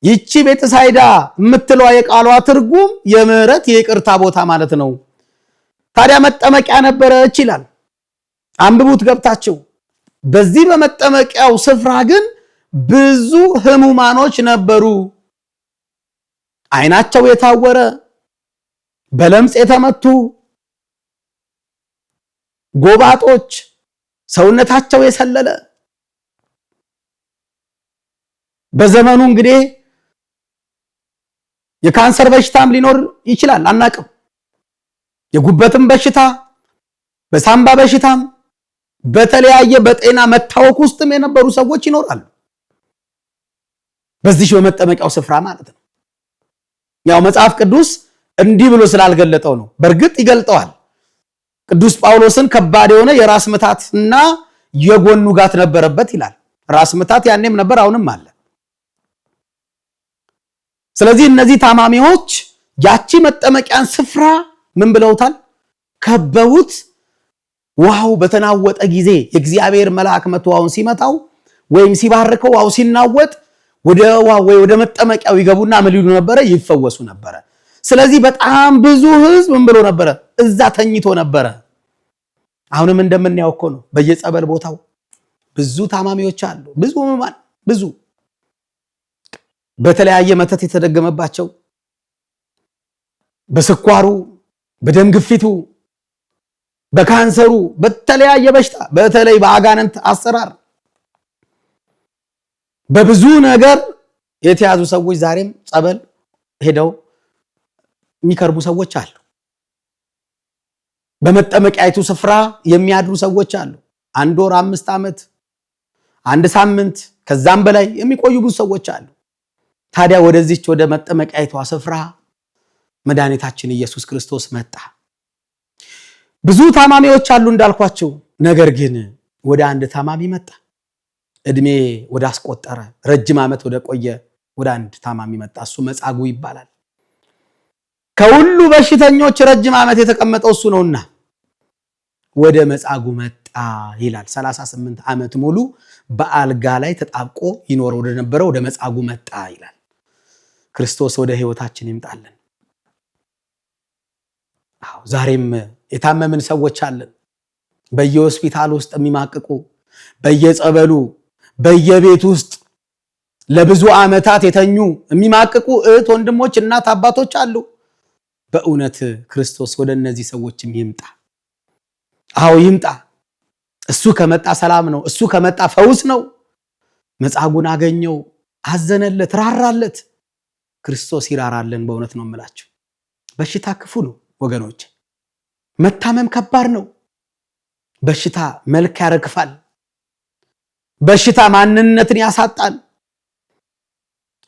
ይቺ ቤተሳይዳ የምትለዋ የቃሏ ትርጉም የምህረት የይቅርታ ቦታ ማለት ነው። ታዲያ መጠመቂያ ነበረች ይላል። አንብቡት ገብታችሁ። በዚህ በመጠመቂያው ስፍራ ግን ብዙ ህሙማኖች ነበሩ። አይናቸው የታወረ፣ በለምጽ የተመቱ፣ ጎባጦች፣ ሰውነታቸው የሰለለ። በዘመኑ እንግዲህ የካንሰር በሽታም ሊኖር ይችላል፣ አናቅም። የጉበትም በሽታ፣ በሳምባ በሽታም፣ በተለያየ በጤና መታወክ ውስጥም የነበሩ ሰዎች ይኖራሉ። በዚህ በመጠመቂያው ስፍራ ማለት ነው። ያው መጽሐፍ ቅዱስ እንዲህ ብሎ ስላልገለጠው ነው። በእርግጥ ይገልጠዋል። ቅዱስ ጳውሎስን ከባድ የሆነ የራስ ምታትና የጎን ውጋት ነበረበት ይላል። ራስ ምታት ያኔም ነበር፣ አሁንም አለ። ስለዚህ እነዚህ ታማሚዎች ያቺ መጠመቂያን ስፍራ ምን ብለውታል? ከበውት ውሃው በተናወጠ ጊዜ የእግዚአብሔር መልአክ መጥቶ ውሃውን ሲመታው ወይም ሲባርከው ውሃው ሲናወጥ ወደ ውሃው ወይ ወደ መጠመቂያው ይገቡና ምን ይሉ ነበረ? ይፈወሱ ነበረ። ስለዚህ በጣም ብዙ ህዝብ ምን ብሎ ነበረ? እዛ ተኝቶ ነበረ። አሁንም እንደምናየው እኮ ነው በየጸበል ቦታው ብዙ ታማሚዎች አሉ። ብዙ በተለያየ መተት የተደገመባቸው በስኳሩ፣ በደም ግፊቱ፣ በካንሰሩ፣ በተለያየ በሽታ በተለይ በአጋንንት አሰራር በብዙ ነገር የተያዙ ሰዎች ዛሬም ጸበል ሄደው የሚከርቡ ሰዎች አሉ። በመጠመቂያይቱ ስፍራ የሚያድሩ ሰዎች አሉ። 1 ወር፣ 5 ዓመት፣ 1 ሳምንት ከዛም በላይ የሚቆዩ ብዙ ሰዎች አሉ። ታዲያ ወደዚች ወደ መጠመቂያይቷ ስፍራ መድኃኒታችን ኢየሱስ ክርስቶስ መጣ። ብዙ ታማሚዎች አሉ እንዳልኳቸው። ነገር ግን ወደ አንድ ታማሚ መጣ። እድሜ ወደ አስቆጠረ ረጅም ዓመት ወደ ቆየ ወደ አንድ ታማሚ መጣ። እሱ መጻጉዕ ይባላል። ከሁሉ በሽተኞች ረጅም ዓመት የተቀመጠው እሱ ነውና ወደ መጻጉዕ መጣ ይላል። 38 ዓመት ሙሉ በአልጋ ላይ ተጣብቆ ይኖር ወደ ነበረው ወደ መጻጉዕ መጣ ይላል። ክርስቶስ ወደ ህይወታችን ይምጣልን። ዛሬም የታመምን ሰዎች አለን። በየሆስፒታል ውስጥ የሚማቅቁ፣ በየጸበሉ በየቤት ውስጥ ለብዙ ዓመታት የተኙ የሚማቅቁ እህት ወንድሞች፣ እናት አባቶች አሉ። በእውነት ክርስቶስ ወደ እነዚህ ሰዎችም ይምጣ። ይምጣ። እሱ ከመጣ ሰላም ነው። እሱ ከመጣ ፈውስ ነው። መጻጉዕን አገኘው፣ አዘነለት፣ ራራለት። ክርስቶስ ይራራልን። በእውነት ነው የምላችሁ። በሽታ ክፉ ነው ወገኖች። መታመም ከባድ ነው። በሽታ መልክ ያረግፋል። በሽታ ማንነትን ያሳጣል።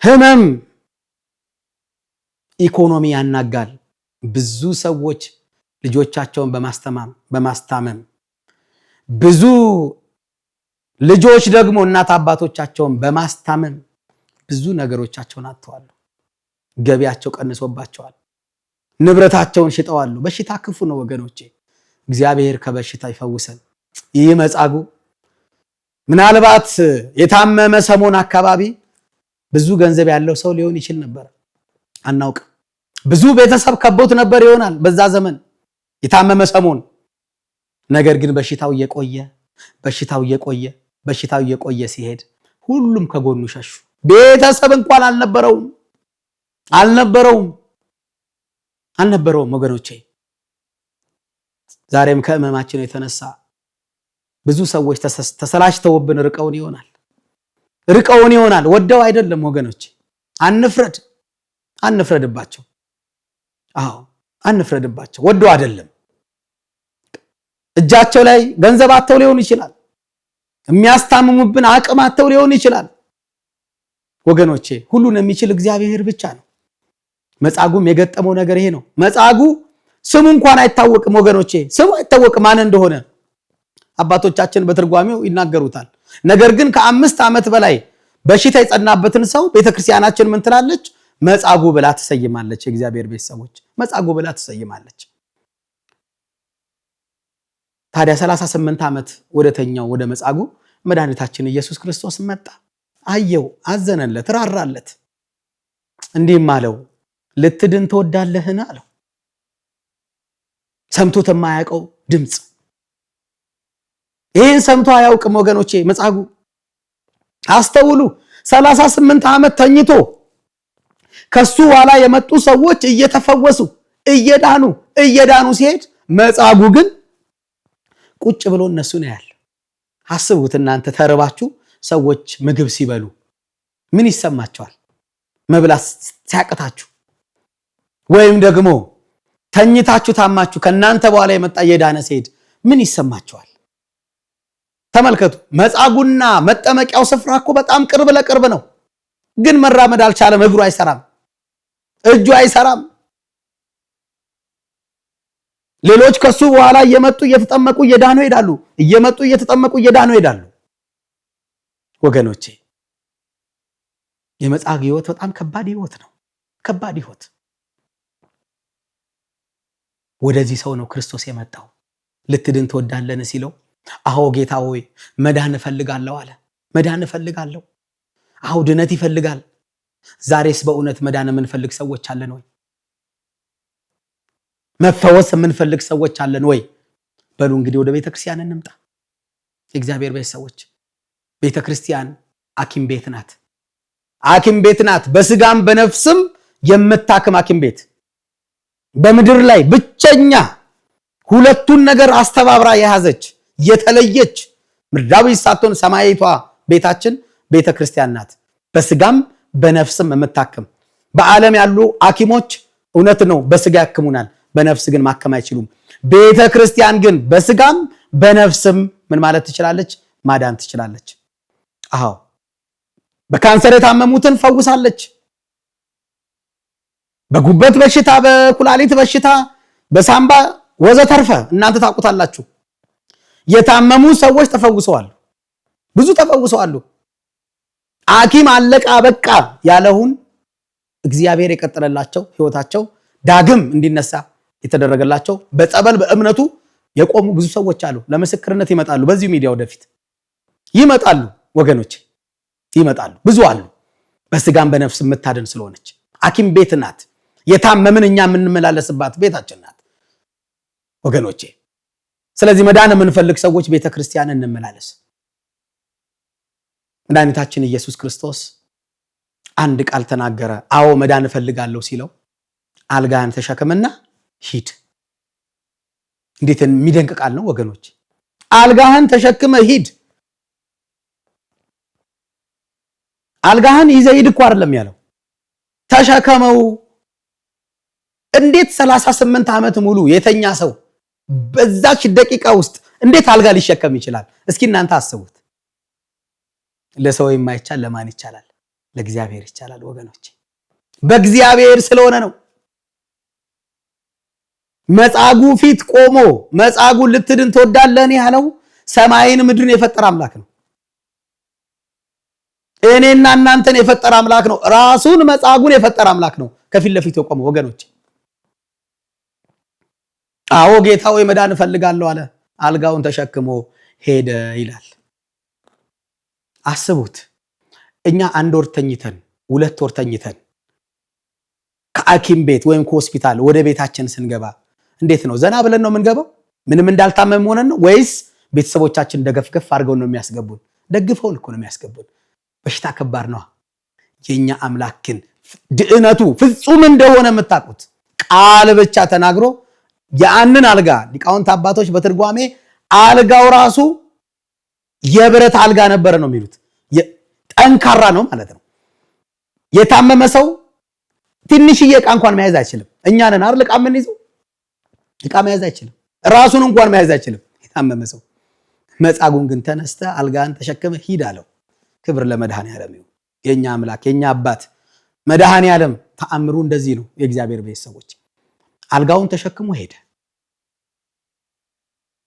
ህመም ኢኮኖሚ ያናጋል። ብዙ ሰዎች ልጆቻቸውን በማስታመም ብዙ ልጆች ደግሞ እናት አባቶቻቸውን በማስታመም ብዙ ነገሮቻቸውን አጥተዋል። ገቢያቸው ቀንሶባቸዋል። ንብረታቸውን ሽጠዋል። በሽታ ክፉ ነው ወገኖቼ። እግዚአብሔር ከበሽታ ይፈውሰን። ይህ መጻጉዕ ምናልባት የታመመ ሰሞን አካባቢ ብዙ ገንዘብ ያለው ሰው ሊሆን ይችል ነበር፣ አናውቅም። ብዙ ቤተሰብ ከቦት ነበር ይሆናል በዛ ዘመን የታመመ ሰሞን። ነገር ግን በሽታው እየቆየ ሲሄድ ሁሉም ከጎኑ ሸሹ። ቤተሰብ እንኳን አልነበረውም ወገኖቼ። ዛሬም ከህመማችን የተነሳ ብዙ ሰዎች ተሰላችተውብን ርቀውን ይሆናል። ወደው አይደለም ወገኖቼ። አንፍረድባቸው። አንፍረድባቸው። ወደው አይደለም። እጃቸው ላይ ገንዘብ አጥተው ሊሆን ይችላል። የሚያስታምሙብን አቅም አጥተው ሊሆን ይችላል። ወገኖቼ ሁሉን የሚችል እግዚአብሔር ብቻ ነው። መጻጉዕም የገጠመው ነገር ይሄ ነው። መጻጉዕ ስሙ እንኳን አይታወቅም ወገኖቼ። ስሙ አይታወቅም ማን እንደሆነ አባቶቻችን በትርጓሜው ይናገሩታል። ነገር ግን ከ5 ዓመት በላይ በሽታ የጸናበትን ሰው ቤተክርስቲያናችን ምን ትላለች? መጻጉዕ ብላ ትሰይማለች። የእግዚአብሔር ቤተሰቦች መጻጉዕ ብላ ትሰይማለች። ታዲያ 38 ዓመት ወደተኛው ወደ መጻጉዕ መድኃኒታችን ኢየሱስ ክርስቶስ መጣ። አየው፣ አዘነለት፣ ራራለት። እንዲህም አለው፣ ልትድን ትወዳለህን አለው። ሰምቶት የማያውቀው ድምፅ። ይህን ሰምቶ አያውቅም ወገኖቼ መጻጉዕ። አስተውሉ። 38 ዓመት ተኝቶ ከሱ ኋላ የመጡ ሰዎች እየተፈወሱ እየዳኑ ሲሄድ መጻጉዕ ግን ቁጭ ብሎ እነሱን ያያል። አስቡት እናንተ ተርባችሁ ሰዎች ምግብ ሲበሉ ምን ይሰማቸዋል? መብላት ሲያቅታችሁ ወይም ደግሞ ተኝታችሁ ታማችሁ ከናንተ በኋላ የመጣ የዳነ ሲሄድ ምን ይሰማቸዋል? ተመልከቱ። መጻጉዕና መጠመቂያው ስፍራ እኮ በጣም ቅርብ ለቅርብ ነው። ግን መራመድ አልቻለም። እግሩ አይሰራም፣ እጁ አይሰራም። ሌሎች ከሱ በኋላ እየመጡ እየተጠመቁ እየዳኑ ይሄዳሉ። ወገኖቼ የመጻጉዕ ሕይወት በጣም ከባድ ሕይወት ነው። ከባድ ሕይወት። ወደዚህ ሰው ነው ክርስቶስ የመጣው። ልትድን ትወዳለህን ሲለው አዎ ጌታ ሆይ መዳን እፈልጋለሁ አለ። መዳን እፈልጋለሁ። አዎ ድነት ይፈልጋል። ዛሬስ በእውነት መዳን የምንፈልግ ሰዎች አለን ወይ? መፈወስ የምንፈልግ ሰዎች አለን ወይ? በሉ እንግዲህ ወደ ቤተክርስቲያን እንምጣ። የእግዚአብሔር ቤተሰቦች ቤተክርስቲያን ሐኪም ቤት ናት። ሐኪም ቤት ናት። በስጋም በነፍስም የምታክም ሐኪም ቤት። በምድር ላይ ብቸኛ ሁለቱን ነገር አስተባብራ የያዘች የተለየች ምድራዊ ሳትሆን ሰማያዊቷ ቤታችን ቤተክርስቲያን ናት። በስጋም በነፍስም የምታክም። በዓለም ያሉ ሐኪሞች እውነት ነው በስጋ ያክሙናል፣ በነፍስ ግን ማከም አይችሉም። ቤተክርስቲያን ግን በስጋም በነፍስም ምን ማለት ትችላለች? ማዳን ትችላለች። አዎ በካንሰር የታመሙትን ፈውሳለች። በጉበት በሽታ፣ በኩላሊት በሽታ፣ በሳምባ ወዘተርፈ እናንተ ታውቁታላችሁ። የታመሙ ሰዎች ተፈውሰዋል። ብዙ ተፈውሰዋል። ሐኪም አለቃ በቃ ያለውን እግዚአብሔር የቀጠለላቸው ህይወታቸው ዳግም እንዲነሳ የተደረገላቸው በጸበል በእምነቱ የቆሙ ብዙ ሰዎች አሉ። ለምስክርነት ይመጣሉ። በዚሁ ሚዲያ ወደፊት ይመጣሉ ወገኖች፣ ይመጣሉ። ብዙ አሉ። በስጋም በነፍስ የምታድን ስለሆነች ሐኪም ቤት ናት። የታመምን እኛ የምንመላለስባት ቤታችን ናት ወገኖቼ። ስለዚህ መዳን የምንፈልግ ሰዎች ቤተክርስቲያን እንመላለስ። መድኃኒታችን ኢየሱስ ክርስቶስ አንድ ቃል ተናገረ። አዎ መዳን እፈልጋለሁ ሲለው አልጋህን ተሸክምና ሂድ። እንዴት የሚደንቅ ቃል ነው ወገኖች! አልጋህን ተሸክመ ሂድ። አልጋህን ይዘህ ሂድ እኮ አይደለም ያለው፣ ተሸከመው። እንዴት 38 ዓመት ሙሉ የተኛ ሰው በዛች ደቂቃ ውስጥ እንዴት አልጋ ሊሸከም ይችላል? እስኪ እናንተ አስቡት። ለሰው የማይቻል ለማን ይቻላል? ለእግዚአብሔር ይቻላል ወገኖች። በእግዚአብሔር ስለሆነ ነው። መጻጉዕ ፊት ቆሞ መጻጉዕ ልትድን ትወዳለህ ያለው ሰማይን ምድርን የፈጠረ አምላክ ነው። እኔና እናንተን የፈጠረ አምላክ ነው። ራሱን መጻጉዕን የፈጠረ አምላክ ነው ከፊት ለፊት የቆመው ወገኖች። አዎ ጌታ ሆይ መዳን እፈልጋለሁ አለ። አልጋውን ተሸክሞ ሄደ ይላል። አስቡት። እኛ 1 ወር ተኝተን 2 ወር ተኝተን ከሐኪም ቤት ወይም ከሆስፒታል ወደ ቤታችን ስንገባ እንዴት ነው? ዘና ብለን ነው የምንገባው? ምንም እንዳልታመም ሆነን ነው ወይስ ቤተሰቦቻችን ደገፍገፍ አድርገው ነው የሚያስገቡን? ደግፈውን እኮ ነው የሚያስገቡን። በሽታ ከባድ ነው። የኛ አምላክ ግን ድህነቱ ፍጹም እንደሆነ የምታውቁት ቃል ብቻ ተናግሮ ያንን አልጋ ሊቃውንት አባቶች በትርጓሜ አልጋው ራሱ የብረት አልጋ ነበረ ነው የሚሉት። ጠንካራ ነው ማለት ነው። የታመመ ሰው ትንሽዬ ዕቃ እንኳን መያዝ አይችልም። እኛ ነን አይደል ዕቃ የምንይዘው? ዕቃ መያዝ አይችልም። ራሱን እንኳን መያዝ አይችልም የታመመ ሰው። መጻጉዕን ግን ተነስተ አልጋን ተሸክመ ሂድ አለው። ክብር ለመድኃኔዓለም ይሁን። የኛ አምላክ የኛ አባት መድኃኔዓለም ተአምሩ እንደዚህ ነው። የእግዚአብሔር ቤተሰቦች አልጋውን ተሸክሞ ሄደ።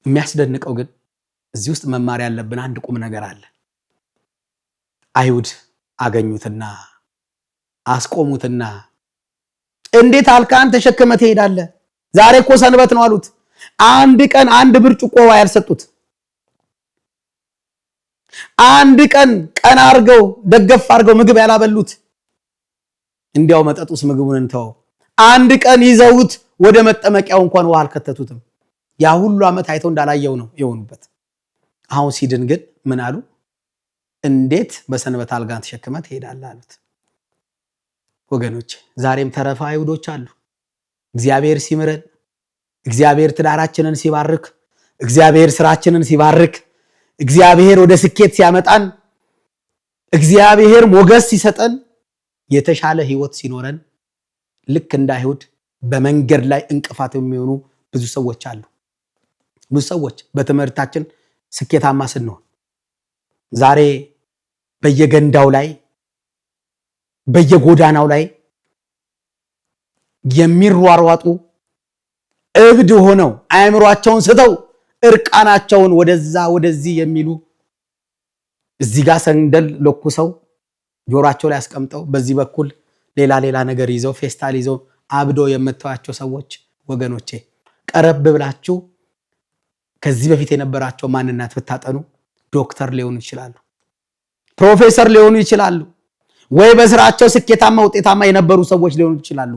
የሚያስደንቀው ግን እዚህ ውስጥ መማር ያለብን አንድ ቁም ነገር አለ። አይሁድ አገኙትና አስቆሙትና እንዴት አልጋህን ተሸክመ ትሄዳለህ? ዛሬ እኮ ሰንበት ነው አሉት። አንድ ቀን አንድ ብርጭቆ ውሃ ያልሰጡት፣ አንድ ቀን ቀና አርገው ደገፍ አርገው ምግብ ያላበሉት፣ እንዲያው መጠጡስ ምግቡን እንተው፣ አንድ ቀን ይዘውት ወደ መጠመቂያው እንኳን ውሃ አልከተቱትም። ያ ሁሉ ዓመት አይተው እንዳላየው ነው የሆኑበት። አሁን ሲድን ግን ምን አሉ? እንዴት በሰንበት አልጋን ተሸክመ ትሄዳለህ አሉት። ወገኖች ዛሬም ተረፋ አይሁዶች አሉ። እግዚአብሔር ሲምረን፣ እግዚአብሔር ትዳራችንን ሲባርክ፣ እግዚአብሔር ስራችንን ሲባርክ፣ እግዚአብሔር ወደ ስኬት ሲያመጣን፣ እግዚአብሔር ሞገስ ሲሰጠን፣ የተሻለ ህይወት ሲኖረን ልክ እንደ አይሁድ በመንገድ ላይ እንቅፋት የሚሆኑ ብዙ ሰዎች አሉ። ብዙ ሰዎች በትምህርታችን ስኬታማ ስንሆን ዛሬ በየገንዳው ላይ በየጎዳናው ላይ የሚሯሯጡ እብድ ሆነው አእምሯቸውን ስተው እርቃናቸውን ወደዛ ወደዚህ የሚሉ እዚህ ጋር ሰንደል ለኩሰው ጆሮአቸው ላይ አስቀምጠው በዚህ በኩል ሌላ ነገር ይዘው ፌስታል ይዘው አብዶ የምታዩቸው ሰዎች ወገኖቼ ቀረብ ብላችሁ ከዚህ በፊት የነበራቸው ማንነት ብታጠኑ ዶክተር ሊሆኑ ይችላሉ፣ ፕሮፌሰር ሊሆኑ ይችላሉ፣ ወይ በስራቸው ስኬታማ ውጤታማ የነበሩ ሰዎች ሊሆኑ ይችላሉ።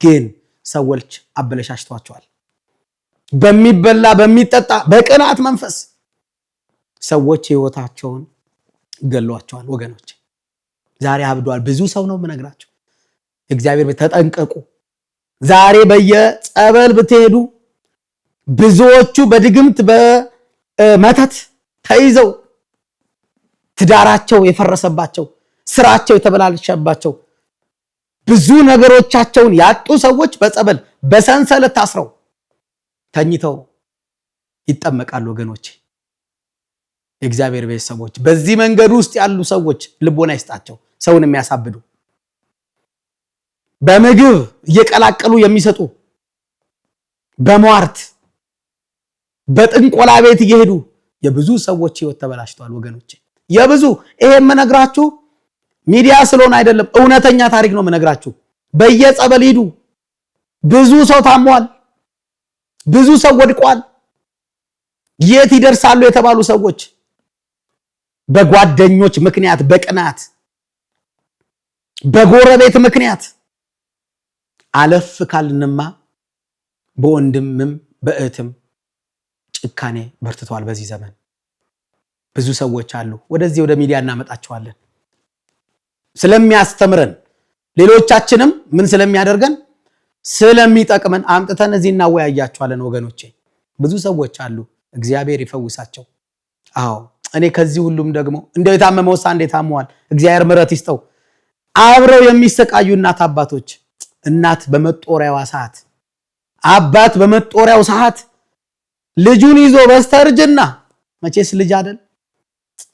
ግን ሰዎች አበለሻሽቷቸዋል። በሚበላ በሚጠጣ በቅናት መንፈስ ሰዎች ህይወታቸውን ገሏቸዋል። ወገኖች ዛሬ አብዷል። ብዙ ሰው ነው የምነግራቸው። እግዚአብሔር ቤት ተጠንቀቁ። ዛሬ በየጸበል ብትሄዱ ብዙዎቹ በድግምት በመተት ተይዘው ትዳራቸው የፈረሰባቸው፣ ስራቸው የተበላሸባቸው፣ ብዙ ነገሮቻቸውን ያጡ ሰዎች በጸበል በሰንሰለት ታስረው ተኝተው ይጠመቃሉ። ወገኖቼ የእግዚአብሔር ቤተሰቦች በዚህ መንገድ ውስጥ ያሉ ሰዎች ልቦና ይስጣቸው። ሰውን የሚያሳብዱ በምግብ እየቀላቀሉ የሚሰጡ በሟርት በጥንቆላ ቤት እየሄዱ የብዙ ሰዎች ህይወት ተበላሽቷል። ወገኖቼ የብዙ ይሄ የምነግራችሁ ሚዲያ ስለሆነ አይደለም፣ እውነተኛ ታሪክ ነው የምነግራችሁ። በየጸበል ሂዱ። ብዙ ሰው ታሟል፣ ብዙ ሰው ወድቋል። የት ይደርሳሉ የተባሉ ሰዎች በጓደኞች ምክንያት፣ በቅናት በጎረቤት ምክንያት አለፍ ካልንማ በወንድምም በእህትም ጭካኔ በርትቷል። በዚህ ዘመን ብዙ ሰዎች አሉ። ወደዚህ ወደ ሚዲያ እናመጣቸዋለን ስለሚያስተምረን፣ ሌሎቻችንም ምን ስለሚያደርገን ስለሚጠቅመን አምጥተን እዚህ እናወያያቸዋለን። ወገኖቼ ብዙ ሰዎች አሉ፣ እግዚአብሔር ይፈውሳቸው። አዎ እኔ ከዚህ ሁሉም ደግሞ እንደው የታመመው ሳንዴ ታሟል፣ እግዚአብሔር ምሕረት ይስጠው። አብረው የሚሰቃዩ እናት አባቶች፣ እናት በመጦሪያዋ ሰዓት፣ አባት በመጦሪያው ሰዓት ልጁን ይዞ በስተርጅና መቼስ ልጅ አይደል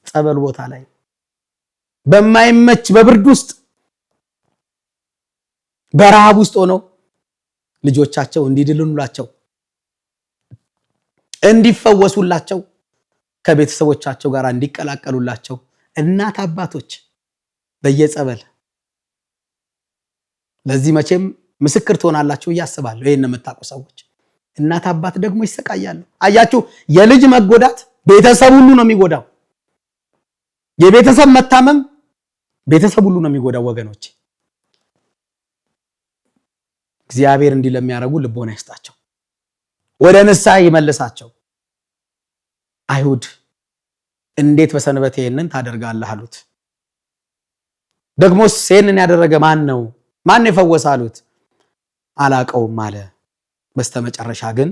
ጸበል ቦታ ላይ በማይመች በብርድ ውስጥ በረሃብ ውስጥ ሆነው ልጆቻቸው እንዲድኑላቸው እንዲፈወሱላቸው ከቤተሰቦቻቸው ጋር እንዲቀላቀሉላቸው እናት አባቶች በየጸበል ለዚህ መቼም ምስክር ትሆናላችሁ እያስባለሁ። ይሄን የምታውቁ ሰዎች እናት አባት ደግሞ ይሰቃያሉ። አያችሁ የልጅ መጎዳት ቤተሰብ ሁሉ ነው የሚጎዳው። የቤተሰብ መታመም ቤተሰብ ሁሉ ነው የሚጎዳው። ወገኖች እግዚአብሔር እንዲህ ለሚያረጉ ልቦና ይስጣቸው፣ ወደ ንስሐ ይመልሳቸው። አይሁድ እንዴት በሰንበት ይሄንን ታደርጋለህ አሉት። ደግሞስ ይሄንን ያደረገ ማን ነው? ማን የፈወሰ አሉት። አላቀውም አለ። በስተመጨረሻ ግን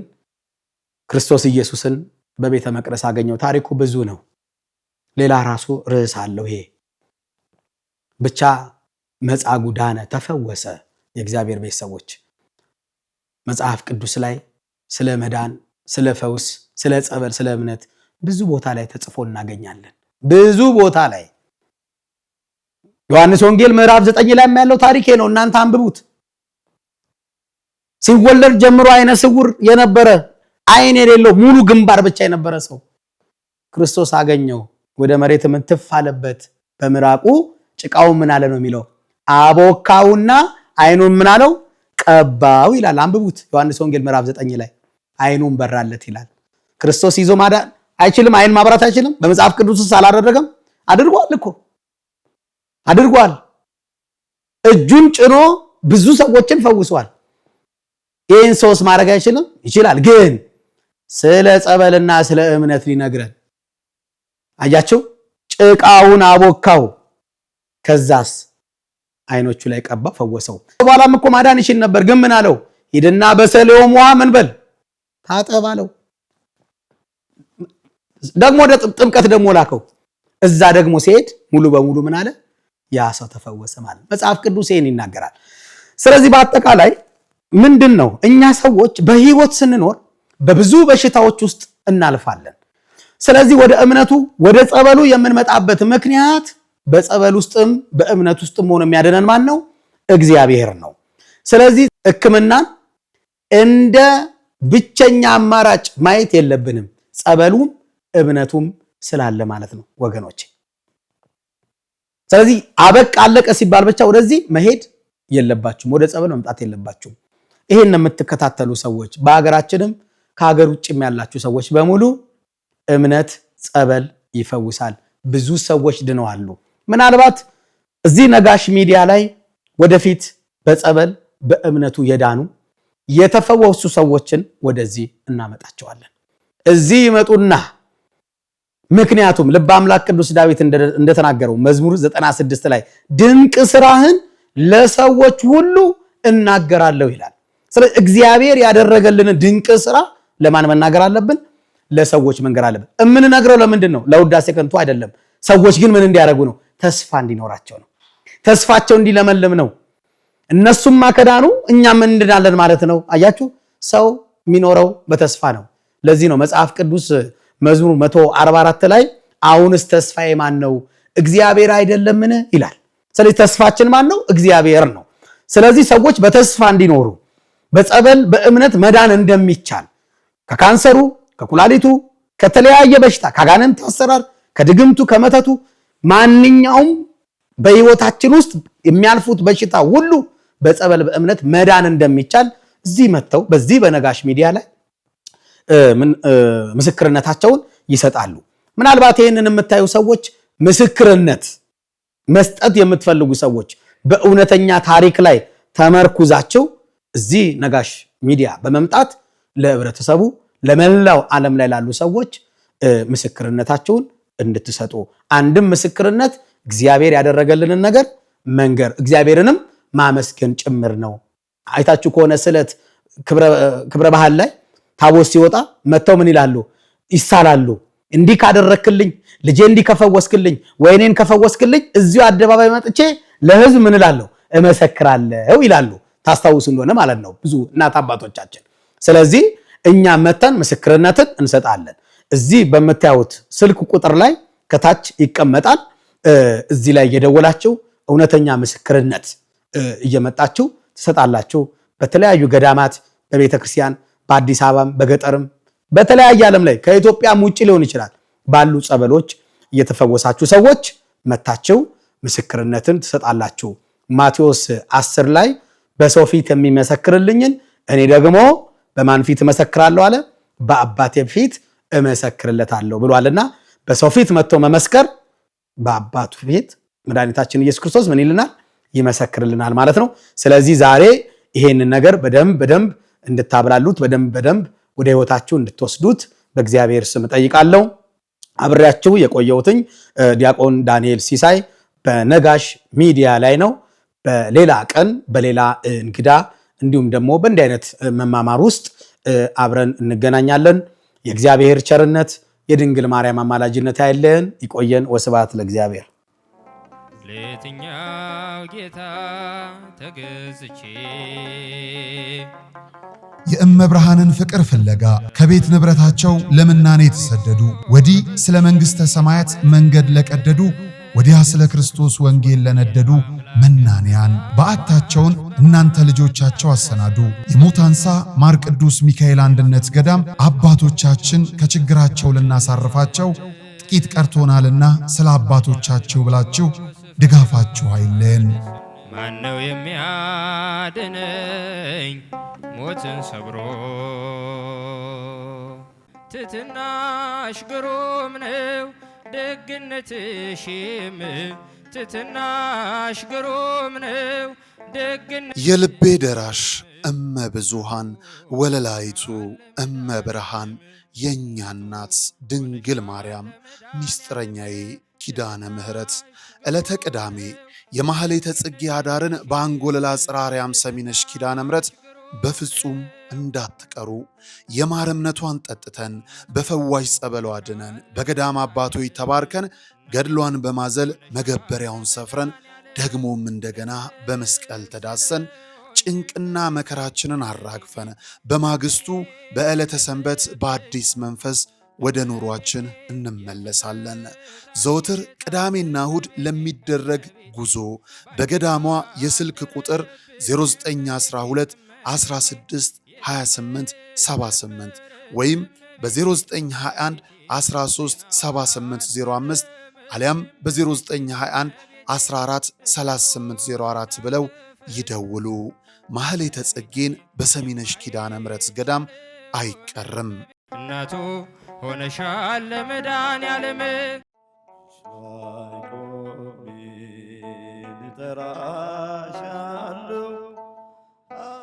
ክርስቶስ ኢየሱስን በቤተ መቅደስ አገኘው። ታሪኩ ብዙ ነው፣ ሌላ ራሱ ርዕስ አለው። ይሄ ብቻ መጻጉዕ ዳነ፣ ተፈወሰ። የእግዚአብሔር ቤተሰቦች መጽሐፍ ቅዱስ ላይ ስለ መዳን፣ ስለ ፈውስ፣ ስለ ጸበል፣ ስለ እምነት ብዙ ቦታ ላይ ተጽፎ እናገኛለን። ብዙ ቦታ ላይ ዮሐንስ ወንጌል ምዕራፍ 9 ላይ ያለው ታሪክ ነው። እናንተ አንብቡት። ሲወለድ ጀምሮ አይነ ስውር የነበረ አይን የሌለው ሙሉ ግንባር ብቻ የነበረ ሰው ክርስቶስ አገኘው። ወደ መሬት ምንትፍ አለበት፣ በምራቁ ጭቃው ምን አለ ነው የሚለው፣ አቦካውና አይኑን ምን አለው ቀባው ይላል። አንብቡት ዮሐንስ ወንጌል ምዕራፍ 9 ላይ አይኑን በራለት ይላል። ክርስቶስ ይዞ ማዳን አይችልም? አይን ማብራት አይችልም? በመጽሐፍ ቅዱስ ውስጥ አላደረገም? አድርጓል እኮ አድርጓል። እጁን ጭኖ ብዙ ሰዎችን ፈውሷል። ይህን ሰውስ ማድረግ አይችልም? ይችላል። ግን ስለ ጸበልና ስለ እምነት ሊነግረን አያችሁ፣ ጭቃውን አቦካው፣ ከዛስ አይኖቹ ላይ ቀባ፣ ፈወሰው። በኋላም እኮ ማዳን ይችል ነበር። ግን ምን አለው? ሂድና በሰሊሆም ውሃ ምን በል ታጠብ አለው። ደግሞ ወደ ጥምቀት ደግሞ ላከው። እዛ ደግሞ ሲሄድ ሙሉ በሙሉ ምን አለ? ያ ሰው ተፈወሰ ማለት። መጽሐፍ ቅዱስ ይሄን ይናገራል። ስለዚህ በአጠቃላይ ምንድን ነው? እኛ ሰዎች በህይወት ስንኖር በብዙ በሽታዎች ውስጥ እናልፋለን። ስለዚህ ወደ እምነቱ ወደ ጸበሉ የምንመጣበት ምክንያት በጸበል ውስጥም በእምነት ውስጥም ሆኖ የሚያድነን ማን ነው? እግዚአብሔር ነው። ስለዚህ ሕክምናን እንደ ብቸኛ አማራጭ ማየት የለብንም። ጸበሉም እምነቱም ስላለ ማለት ነው ወገኖቼ። ስለዚህ አበቃ አለቀ ሲባል ብቻ ወደዚህ መሄድ የለባችሁም፣ ወደ ጸበል መምጣት የለባችሁም። ይሄን የምትከታተሉ ሰዎች በሀገራችንም ከሀገር ውጭም ያላችሁ ሰዎች በሙሉ እምነት ጸበል ይፈውሳል። ብዙ ሰዎች ድነዋል። ምናልባት እዚህ ነጋሽ ሚዲያ ላይ ወደፊት በጸበል በእምነቱ የዳኑ የተፈወሱ ሰዎችን ወደዚህ እናመጣቸዋለን። እዚህ ይመጡና ምክንያቱም ልበ አምላክ ቅዱስ ዳዊት እንደተናገረው መዝሙር 96 ላይ ድንቅ ስራህን ለሰዎች ሁሉ እናገራለሁ ይላል። ስለዚህ እግዚአብሔር ያደረገልን ድንቅ ስራ ለማን መናገር አለብን? ለሰዎች መንገር አለብን። የምንነግረው ለምንድን ነው? ለውዳሴ ከንቱ አይደለም። ሰዎች ግን ምን እንዲያደርጉ ነው? ተስፋ እንዲኖራቸው ነው። ተስፋቸው እንዲለመልም ነው። እነሱም ከዳኑ እኛም እንድናለን ማለት ነው። አያችሁ፣ ሰው የሚኖረው በተስፋ ነው። ለዚህ ነው መጽሐፍ ቅዱስ መዝሙር 144 ላይ አሁንስ ተስፋዬ ማን ነው? እግዚአብሔር አይደለምን ይላል። ስለዚህ ተስፋችን ማን ነው? እግዚአብሔር ነው። ስለዚህ ሰዎች በተስፋ እንዲኖሩ በጸበል በእምነት መዳን እንደሚቻል ከካንሰሩ፣ ከኩላሊቱ፣ ከተለያየ በሽታ፣ ከአጋንንት አሰራር፣ ከድግምቱ፣ ከመተቱ ማንኛውም በህይወታችን ውስጥ የሚያልፉት በሽታ ሁሉ በጸበል በእምነት መዳን እንደሚቻል እዚህ መጥተው በዚህ በነጋሽ ሚዲያ ላይ ምስክርነታቸውን ይሰጣሉ። ምናልባት ይህንን የምታዩ ሰዎች ምስክርነት መስጠት የምትፈልጉ ሰዎች በእውነተኛ ታሪክ ላይ ተመርኩዛቸው እዚህ ነጋሽ ሚዲያ በመምጣት ለህብረተሰቡ ለመላው ዓለም ላይ ላሉ ሰዎች ምስክርነታቸውን እንድትሰጡ፣ አንድም ምስክርነት እግዚአብሔር ያደረገልንን ነገር መንገር እግዚአብሔርንም ማመስገን ጭምር ነው። አይታችሁ ከሆነ ስለት ክብረ ባህል ላይ ታቦት ሲወጣ መተው ምን ይላሉ? ይሳላሉ። እንዲህ ካደረክልኝ፣ ልጄ እንዲህ ከፈወስክልኝ፣ ወይኔን ከፈወስክልኝ እዚሁ አደባባይ መጥቼ ለህዝብ ምን እላለሁ? እመሰክራለሁ ይላሉ። ታስታውሱ እንደሆነ ማለት ነው ብዙ እናት አባቶቻችን። ስለዚህ እኛ መተን ምስክርነትን እንሰጣለን። እዚህ በምታዩት ስልክ ቁጥር ላይ ከታች ይቀመጣል። እዚህ ላይ እየደወላችሁ እውነተኛ ምስክርነት እየመጣችሁ ትሰጣላችሁ። በተለያዩ ገዳማት፣ በቤተ ክርስቲያን፣ በአዲስ አበባም በገጠርም በተለያየ ዓለም ላይ ከኢትዮጵያም ውጭ ሊሆን ይችላል ባሉ ጸበሎች እየተፈወሳችሁ ሰዎች መታችሁ ምስክርነትን ትሰጣላችሁ። ማቴዎስ 10 ላይ በሰው ፊት የሚመሰክርልኝን እኔ ደግሞ በማን ፊት እመሰክራለሁ አለ? በአባቴ ፊት እመሰክርለታለሁ ብሏልና በሰው ፊት መጥቶ መመስከር በአባቱ ፊት መድኃኒታችን ኢየሱስ ክርስቶስ ምን ይልናል? ይመሰክርልናል ማለት ነው። ስለዚህ ዛሬ ይሄንን ነገር በደንብ እንድታብላሉት በደንብ ወደ ህይወታችሁ እንድትወስዱት በእግዚአብሔር ስም ጠይቃለሁ። አብሬያችሁ የቆየሁትኝ ዲያቆን ዳንኤል ሲሳይ በነጋሽ ሚዲያ ላይ ነው። በሌላ ቀን በሌላ እንግዳ እንዲሁም ደግሞ በእንዲህ አይነት መማማር ውስጥ አብረን እንገናኛለን። የእግዚአብሔር ቸርነት የድንግል ማርያም አማላጅነት አይለየን። ይቆየን። ወስብሐት ለእግዚአብሔር። ለየትኛው ጌታ ተገዝቼ የእመብርሃንን ፍቅር ፍለጋ ከቤት ንብረታቸው ለምናኔ የተሰደዱ ወዲህ ስለ መንግሥተ ሰማያት መንገድ ለቀደዱ ወዲያ ስለ ክርስቶስ ወንጌል ለነደዱ መናንያን በዓታቸውን እናንተ ልጆቻቸው አሰናዱ። የሙታንሳ ማር ቅዱስ ሚካኤል አንድነት ገዳም አባቶቻችን ከችግራቸው ልናሳርፋቸው ጥቂት ቀርቶናልና ስለ አባቶቻቸው ብላችሁ ድጋፋችሁ አይለየን። ማነው የሚያድነኝ ሞትን ሰብሮ? ትሕትናሽ ግሩም ነው ደግነትሽም ትሕትናሽ ግሩም ነው ደግነትሽ። የልቤ ደራሽ እመ ብዙሃን ወለላይቱ እመ ብርሃን የእኛ እናት ድንግል ማርያም ሚስጥረኛዬ ኪዳነ ምሕረት ዕለተ ቅዳሜ የማህሌተ ጽጌ አዳርን በአንጎለላ ጽራርያም ሰሚነሽ ኪዳነ ምሕረት በፍጹም እንዳትቀሩ። የማር እምነቷን ጠጥተን በፈዋሽ ጸበሏ ድነን በገዳም አባቶች ተባርከን ገድሏን በማዘል መገበሪያውን ሰፍረን ደግሞም እንደገና በመስቀል ተዳሰን ጭንቅና መከራችንን አራግፈን በማግስቱ በዕለተ ሰንበት በአዲስ መንፈስ ወደ ኑሯችን እንመለሳለን። ዘወትር ቅዳሜና እሁድ ለሚደረግ ጉዞ በገዳሟ የስልክ ቁጥር 0912 16 28 78 ወይም በ0921 13 7805 አሊያም በ0921 14 3804 ብለው ይደውሉ። ማህሌተ ጽጌን በሰሚነሽ ኪዳነ ምሕረት ገዳም አይቀርም። እናቱ ሆነሻል ለመድኃኔዓለም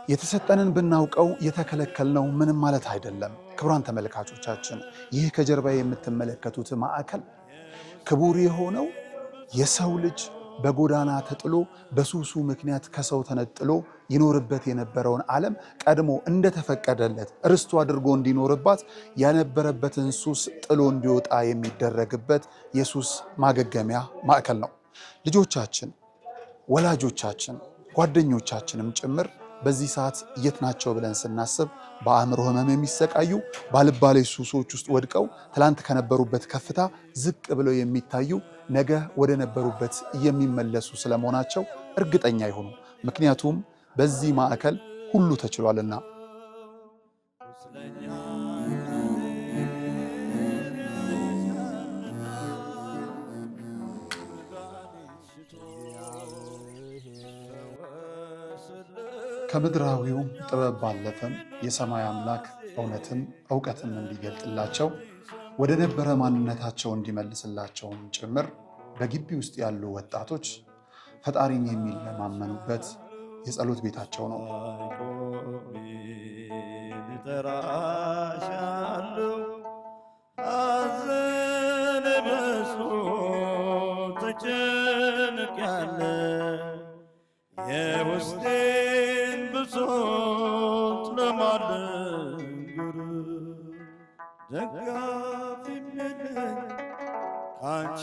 የተሰጠንን ብናውቀው የተከለከልነው ምንም ማለት አይደለም። ክቡራን ተመልካቾቻችን ይህ ከጀርባ የምትመለከቱት ማዕከል ክቡር የሆነው የሰው ልጅ በጎዳና ተጥሎ በሱሱ ምክንያት ከሰው ተነጥሎ ይኖርበት የነበረውን ዓለም ቀድሞ እንደተፈቀደለት ርስቱ አድርጎ እንዲኖርባት ያነበረበትን ሱስ ጥሎ እንዲወጣ የሚደረግበት የሱስ ማገገሚያ ማዕከል ነው። ልጆቻችን፣ ወላጆቻችን፣ ጓደኞቻችንም ጭምር በዚህ ሰዓት የት ናቸው ብለን ስናስብ በአእምሮ ህመም የሚሰቃዩ ባልባሌ ሱሶች ውስጥ ወድቀው ትላንት ከነበሩበት ከፍታ ዝቅ ብለው የሚታዩ ነገ ወደ ነበሩበት የሚመለሱ ስለመሆናቸው እርግጠኛ ይሁኑ። ምክንያቱም በዚህ ማዕከል ሁሉ ተችሏልና። ከምድራዊው ጥበብ ባለፈም የሰማይ አምላክ እውነትን እውቀትን እንዲገልጥላቸው ወደ ነበረ ማንነታቸው እንዲመልስላቸውም ጭምር በግቢ ውስጥ ያሉ ወጣቶች ፈጣሪን የሚለማመኑበት የጸሎት ቤታቸው ነው። ብሶት ለማልነግር ደጋፊ የለኝ ካንቺ